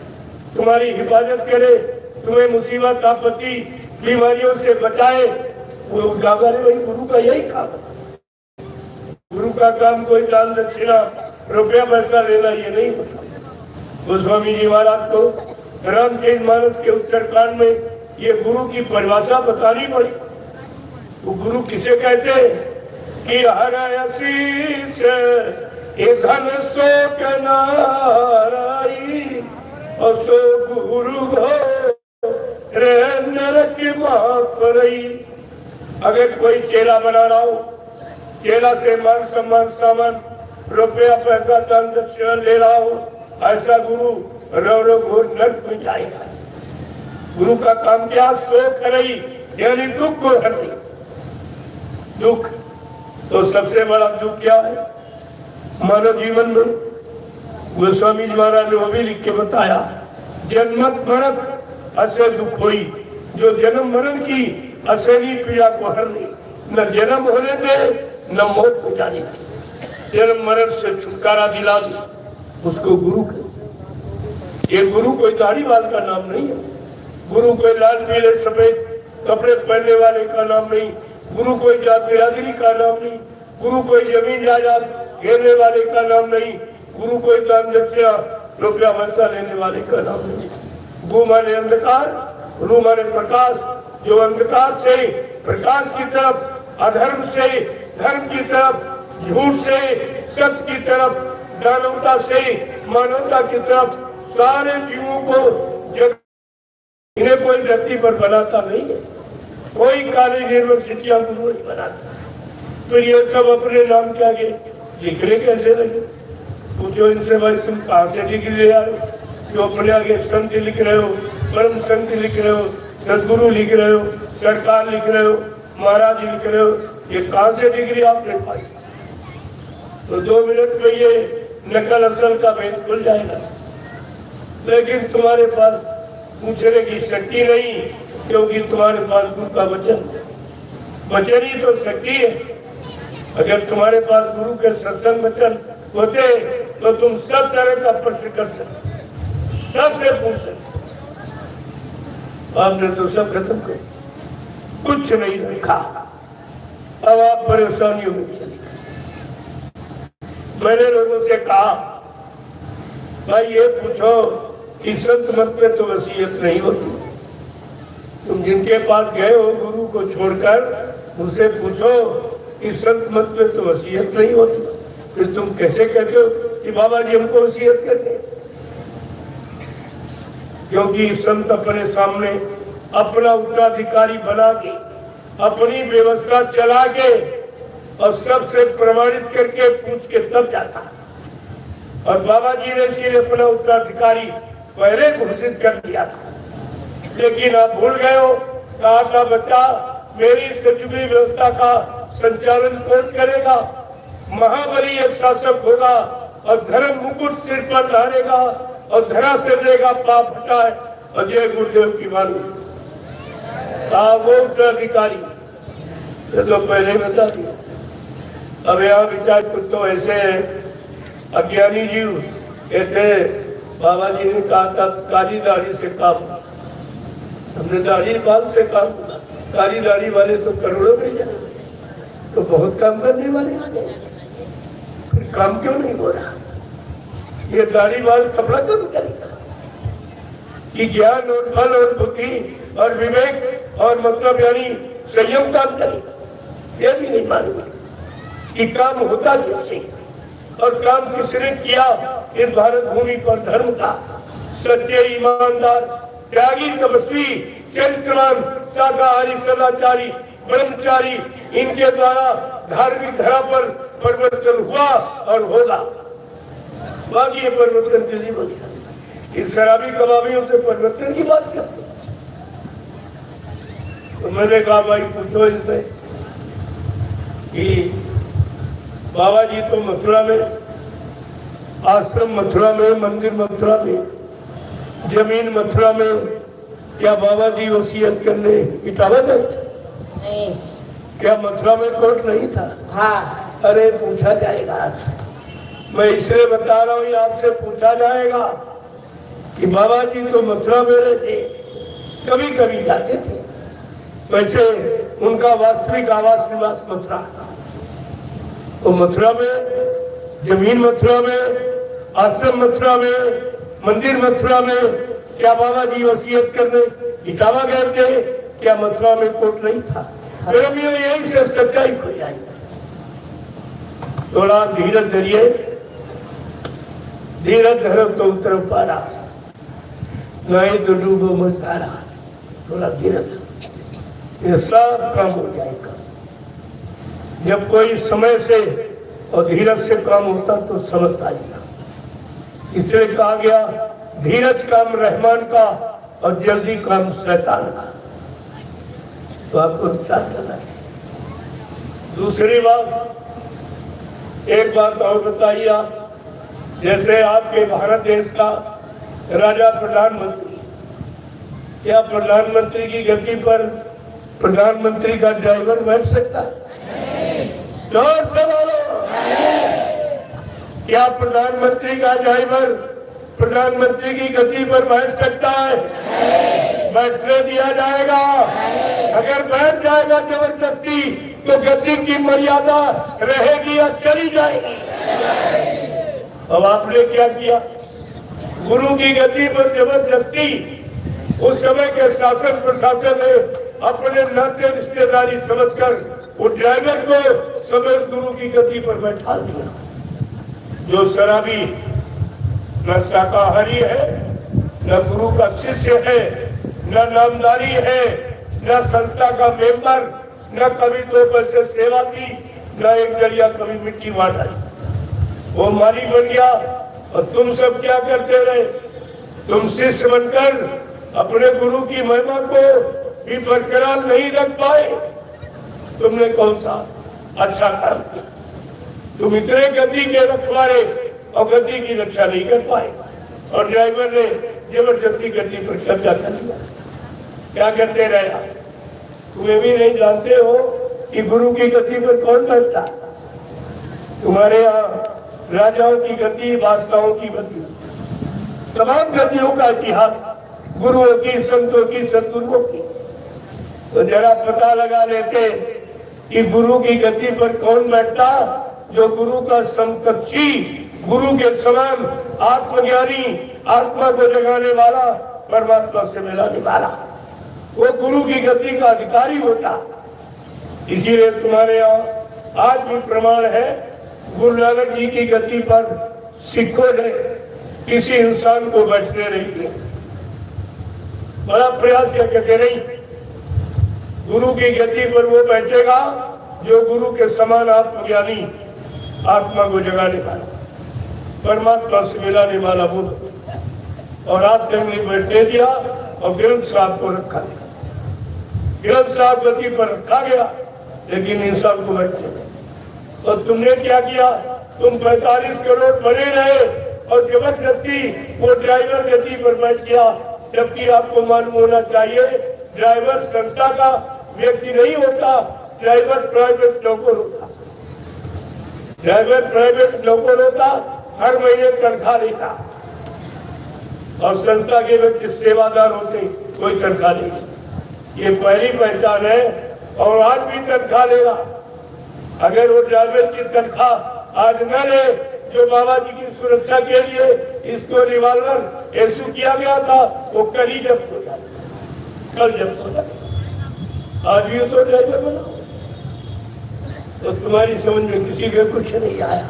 तुम्हारी हिफाजत करे, तुम्हें मुसीबत आपत्ति बीमारियों से बचाए, वो उजागर है। वही गुरु का यही काम है। गुरु का काम कोई दान दक्षिणा रुपया पैसा लेना ये नहीं होता। गोस्वामी जी महाराज को रामचरितमानस के उत्तरकांड में ये गुरु की परिभाषा बतानी पड़ी। वो गुरु किसे कहते हैं कि हर आशीष धन शोक नाराई और सो गुरु हो नरक महापरई। अगर कोई चेला बना रहा हो, चेला से मान सम्मान सामान रुपया पैसा दान दक्षिणा ले रहा हो, ऐसा गुरु रो रो घोर नरक में जाएगा। गुरु का काम क्या? शोक हरई, यानी दुख को हरई। दुख तो सबसे बड़ा दुख क्या है मानव जीवन में? गोस्वामी जी महाराज ने वो भी लिख के बताया, जन्मत मरत असे दुख होई, जो जन्म मरण की असली पीड़ा को हर ली। न जन्म होने दे न मौत हो जाने दे, जन्म मरण से छुटकारा दिला दे, उसको गुरु कहते। ये गुरु कोई दाढ़ी वाल का नाम नहीं है, गुरु कोई लाल पीले सफेद कपड़े पहनने वाले का नाम नहीं, गुरु कोई जात बिरादरी का नाम नहीं, गुरु कोई जमीन जायदाद घेरने वाले का नाम नहीं, गुरु कोई दान दक्षिणा रुपया पैसा लेने वाले का नाम नहीं। गु माने अंधकार, रू माने प्रकाश, जो अंधकार से प्रकाश की तरफ, अधर्म से धर्म की तरफ, झूठ से सत्य की तरफ, दानवता से मानवता की तरफ सारे जीवों को जग, इन्हें कोई धरती पर बनाता नहीं है, कोई कॉलेज यूनिवर्सिटियां गुरु नहीं बनाता। तो ये सब अपने नाम के आगे लिखने कैसे लगे? पूछो इनसे, भाई तुम कहाँ से डिग्री ले आए? जो अपने आगे संत लिख रहे हो, परम संत लिख रहे हो, सदगुरु लिख रहे हो, सरकार लिख रहे हो, महाराज लिख रहे हो, ये कहाँ से डिग्री आपने पाई? तो 2 मिनट में ये नकल असल का भेद खुल जाएगा। लेकिन तुम्हारे पास पूछने की शक्ति नहीं, क्योंकि तुम्हारे पास गुरु का वचन ही तो शक्ति है। अगर तुम्हारे पास गुरु के सत्संग वचन होते तो तुम सब तरह का प्रश्न कर सकते, सबसे पूछ सकते। आपने तो सब खत्म कर, कुछ नहीं रखा। अब आप परेशानियों में चले गए। मैंने लोगों से कहा, भाई ये पूछो कि संत मत में तो वसीयत नहीं होती। तुम जिनके पास गए हो गुरु को छोड़कर, उनसे पूछो कि संत मत में तो वसीयत नहीं होती, फिर तुम कैसे कहते हो कि बाबा जी हमको वसीयत करते? क्योंकि संत अपने सामने अपना उत्तराधिकारी बना के, अपनी व्यवस्था चला के और सबसे प्रमाणित करके पूछ के तब जाता। और बाबा जी ने इसीलिए अपना उत्तराधिकारी पहले घोषित कर दिया था। लेकिन आप भूल गए हो, कहा था बच्चा मेरी सजुगी व्यवस्था का संचालन कौन करेगा? महाबली एक शासक होगा और धर्म मुकुट सिर पर धारेगा और धरा से देगा पाप हटाए और जय गुरुदेव की वाणी। वो उत्तराधिकारी तो पहले बता दिया। अब यहाँ विचार कुछ तो ऐसे है, अज्ञानी जीव कहते बाबा जी ने कहा था काली दाढ़ी से काम, हमने दाढ़ी बाल से काम, काली दाढ़ी वाले तो करोड़ों में जाए, तो बहुत काम करने वाले आ गए, फिर काम क्यों नहीं हो रहा? ये दाढ़ी बाल कपड़ा कम करेगा कि ज्ञान और फल और बुद्धि और विवेक और मतलब यानी संयम काम करेगा? ये भी नहीं मालूम कि काम होता कैसे और काम किसने किया इस भारत भूमि पर। धर्म का सत्य, ईमानदार, त्यागी, तपस्वी, चरित्रवान, शाकाहारी, सदाचारी, ब्रह्मचारी, इनके द्वारा धार्मिक धरा पर परिवर्तन हुआ और होगा। बाकी ये परिवर्तन के लिए बोलता इस शराबी कबाबियों से परिवर्तन की बात करते। तो मैंने कहा भाई पूछो इनसे कि बाबा जी तो मथुरा में, आश्रम मथुरा में, मंदिर मथुरा में, जमीन मथुरा में, क्या बाबा जी वसीयत करने इटावा गए थे? नहीं। क्या मथुरा में कोर्ट नहीं था? हाँ। अरे पूछा जाएगा आज, मैं इसलिए बता रहा हूँ, आपसे पूछा जाएगा कि बाबा जी तो मथुरा में रहते, कभी कभी जाते थे, वैसे उनका वास्तविक आवास निवास मथुरा। तो मथुरा में, जमीन मथुरा में, आश्रम मथुरा में, मंदिर मथुरा में, क्या बाबा जी वसीयत करने इटावा गए थे? क्या मथुरा में कोर्ट नहीं था? फिर हम यही से सच्चाई खो जाएगी। थोड़ा धीरज धरिए, धीरज धरो तो उतर पारा, नहीं तो डूबो मझधारा। थोड़ा धीरज, ये सब काम हो जाएगा। जब कोई समय से और धीरज से काम होता तो समझ आएगा। इसलिए कहा गया धीरज काम रहमान का और जल्दी काम शैतान का। तो आपको विचार करना चाहिए। दूसरी बात, एक बात और बताइए आप, जैसे आपके भारत देश का राजा प्रधानमंत्री, क्या प्रधानमंत्री की गद्दी पर प्रधानमंत्री का ड्राइवर बैठ सकता है? जोर से बोलो। क्या प्रधानमंत्री का ड्राइवर प्रधानमंत्री की गद्दी पर बैठ सकता है? बैठने दिया जाएगा? अगर बैठ जाएगा जबरदस्ती तो गद्दी की मर्यादा रहेगी या चली जाएगी? अब आपने क्या किया? गुरु की गद्दी पर जबरदस्ती उस समय के शासन प्रशासन ने अपने नाते रिश्तेदारी समझकर वो ड्राइवर को समेत गुरु की गद्दी पर बैठा दिया। जो शराबी न शाकाहारी है, न गुरु का शिष्य है, न नामदारी है, न संस्था का मेंबर, न कभी दो पैसे सेवा की, न एक डलिया कभी मिट्टी बांटा, वो मालिक बन गया। और तुम सब क्या करते रहे? तुम शिष्य बनकर अपने गुरु की महिमा को भी बरकरार नहीं रख पाए। तुमने कौन सा अच्छा काम किया? तुम इतने गद्दी के रखवारे और गद्दी की रक्षा नहीं कर पाए और ड्राइवर ने जबरदस्ती गद्दी पर कब्जा कर लिया। क्या करते रहे? तुम्हें भी नहीं जानते हो कि गुरु की गद्दी पर कौन बैठता? तुम्हारे यहाँ राजाओं की गद्दी, बादशाहों की गद्दी, तमाम गद्दियों का इतिहास, गुरुओं की, संतों की, सदगुरुओं की। तो जरा पता लगा लेते कि गुरु की गद्दी पर कौन बैठता? जो गुरु का समकक्षी, गुरु के समान आत्मज्ञानी, आत्मा को जगाने वाला, परमात्मा से मिलाने वाला, वो गुरु की गद्दी का अधिकारी होता। इसीलिए तुम्हारे यहाँ आज भी प्रमाण है, गुरु नानक जी की गद्दी पर सिखों ने किसी इंसान को बैठने नहीं दिया। बड़ा प्रयास क्या कहते नहीं, गुरु की गद्दी पर वो बैठेगा जो गुरु के समान आत्मज्ञानी, आत्मा को जगाने वाला, परमात्मा से मिलाने वाला वो। और आप जब ने बैठने दिया और ग्रंथ साहब को रखा गया, ग्रंथ साहब गद्दी पर रखा गया, लेकिन इंसान को बैठने और तुमने क्या किया? तुम 45 करोड़ बने रहे और जबरदस्ती वो ड्राइवर गति पर बैठ गया, जबकि आपको मालूम होना चाहिए ड्राइवर संस्था का व्यक्ति नहीं होता, ड्राइवर प्राइवेट नौकर होता। ड्राइवर प्राइवेट नौकर होता, हर महीने तनख्वाह लेता, और संस्था के व्यक्ति सेवादार होते, कोई तनख्वाह नहीं। ये पहली पहचान है, और आज भी तनख्वाह लेगा। अगर वो ड्राइवर की तनख्वाह आज न ले, जो बाबा जी की सुरक्षा के लिए इसको रिवॉल्वर इशू किया गया था, वो कल ही जब्त हो जाए, कल जब्त हो जाए। आज भी तो ड्राइवर बनाओ, तो तुम्हारी समझ में किसी के कुछ नहीं आया,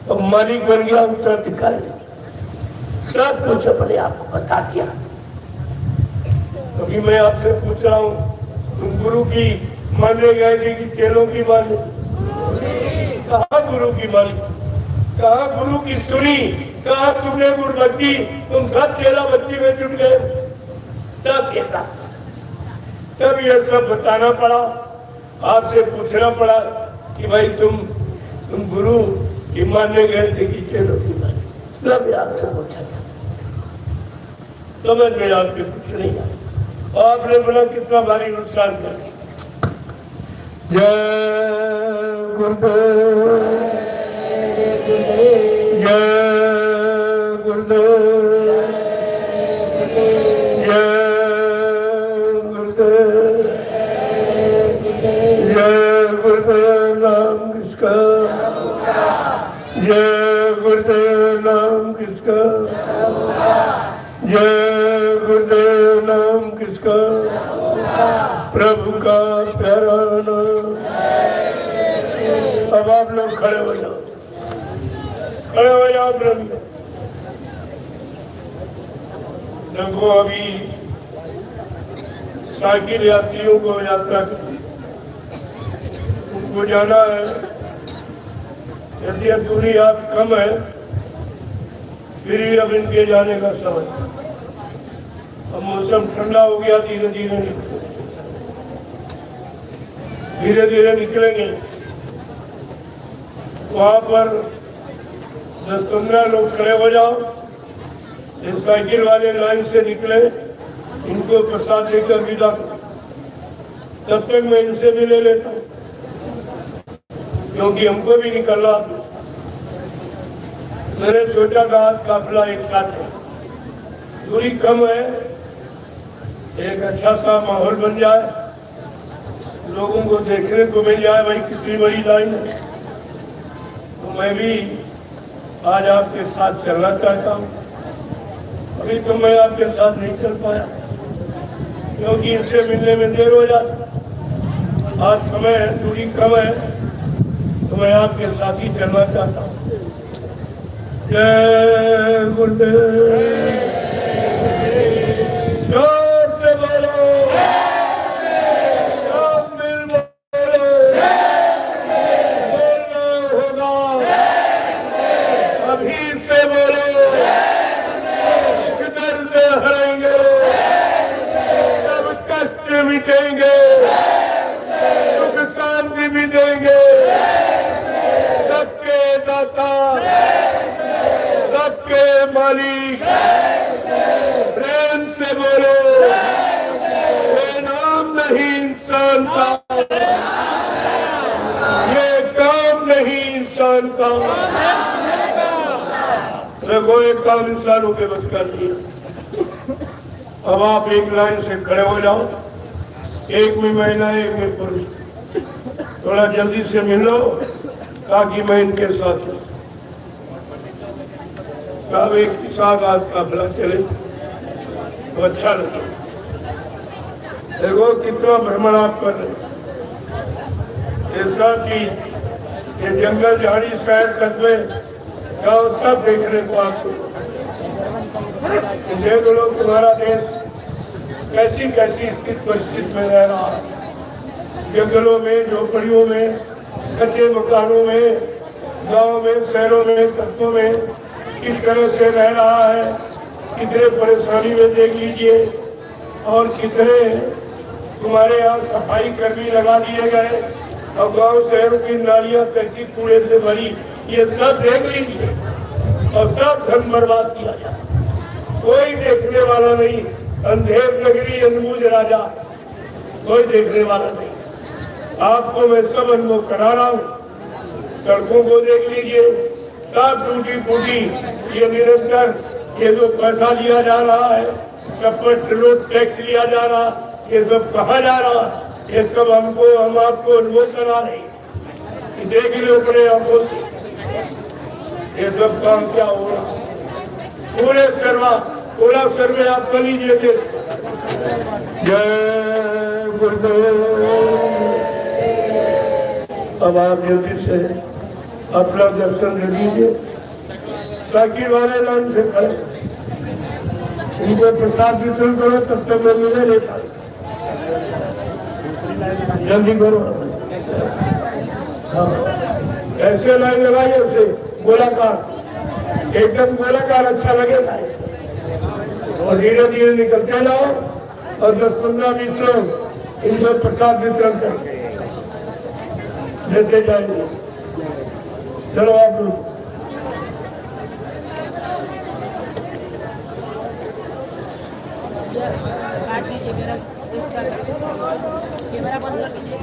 तो मालिक बन गया उत्तराधिकारी, सब कुछ अपने आप को बता दिया। क्योंकि मैं आपसे पूछ रहा हूँ, तुम गुरु की मानने गए थे कि चेलों की माने? कहाँ गुरु की मानी, कहाँ गुरु की सुनी, कहाँ तुमने गुरुभक्ति? तुम सब चेला भक्ति में जुट गए, सब के साथ। तब यह सब बताना पड़ा, आपसे पूछना पड़ा कि भाई तुम गुरु की मानने गए थे कि चेलों की माने? तब आपसे पूछा था, समझ में आपके कुछ नहीं आया। आपने बोला कितना भारी नुकसान कर। जय गुरुदेव, जय गुरुदेव, जय गुरुदेव, जय गुरुदेव नाम किसका, जय गुरुदेव नाम किसका, जय गुरुदेव नाम किसका, प्रभु का प्यारा नाम। अब आप लोग खड़े हो जाओ, खड़े हो जाओ प्रभु। देखो अभी साइकिल यात्रियों को यात्रा उनको जाना है, यदि दूरी आप कम है फिर ही अब इनके जाने का समय। अब मौसम ठंडा हो गया, धीरे धीरे निकलेंगे। वहां पर 10-15 लोग खड़े हो जाओ, ये साइकिल वाले लाइन से निकले, इनको प्रसाद देकर विदा करो। तब तक मैं इनसे भी ले लेता हूँ, क्योंकि हमको भी निकलना। मैंने सोचा था आज काफिला एक साथ है, दूरी कम है, एक अच्छा सा माहौल बन जाए, लोगों को देखने को मिल जाए भाई कितनी बड़ी लाइन है। तो मैं भी आज आपके साथ चलना चाहता हूँ। अभी तो मैं आपके साथ नहीं चल पाया, क्योंकि इनसे मिलने में देर हो जाती। आज समय है, दूरी कम है, तो मैं आपके साथ ही चलना चाहता हूँ। जय गुरुदेव, जोर से बोलो, सब मिल बोलो, बोलना होगा, अभी से बोलो, किधर से हरेंगे, सब कष्ट मिटेंगे, सुख शांति भी देंगे, सबके दाता, सबके मालिक, प्रेम से बोलो, ये नाम नहीं इंसान का, ये काम नहीं इंसान का। देखो एक काम इंसानों के बस कर दिया। अब आप एक लाइन से खड़े हो जाओ, एक में महिला एक में पुरुष, थोड़ा जल्दी से मिल लो ताकि मैं इनके साथ सब एक साथ आज का भला चले तो अच्छा लगे। देखो कितना भ्रमण आप कर रहे, ये सब चीज, ये जंगल झाड़ी शहर कस्बे गाँव सब देखने को आपको। देख लो तुम्हारा देश कैसी कैसी स्थिति परिस्थिति में रह रहा है, जंगलों में, झोपड़ियों में, कच्चे मकानों में, गाँव में, शहरों में, कस्बों में किस तरह से रह रहा है, कितने परेशानी में देख लीजिए। और कितने तुम्हारे यहाँ सफाई कर्मी लगा दिए गए, और गांव शहरों की नालियां कैसी कूड़े से भरी, ये सब देख लीजिए और सब धन बर्बाद किया जाए, कोई देखने वाला नहीं। अंधेर नगरी अनबूझ राजा, कोई देखने वाला नहीं। आपको मैं सब अनुभव करा रहा हूँ। सड़कों को देख लीजिए, सब टूटी फूटी। ये निरंतर ये जो पैसा लिया जा रहा है, सब पर रोड टैक्स लिया जा रहा, ये सब कहाँ जा रहा, ये सब हम आपको अनुभव करा रहे। देख लो अपने आंखों से ये सब काम क्या हो रहा। पूरा सर्वे आप कर लीजिए। जय गुरुदेव। अब आप जल्दी से अपना दर्शन दे दीजिए ताकि वाले लाइन से खड़े उनको प्रसाद वितरण करो, तब तक मैं मिले नहीं पाए। जल्दी करो। हाँ, ऐसे लाइन लगाइए, उसे गोलाकार, एकदम गोलाकार अच्छा लगेगा। और धीरे धीरे निकलते जाओ और 10-15-20 लोग इनको प्रसाद वितरण करके देते जाएंगे। चलो आप लोग कैमरा बंद कर दीजिए।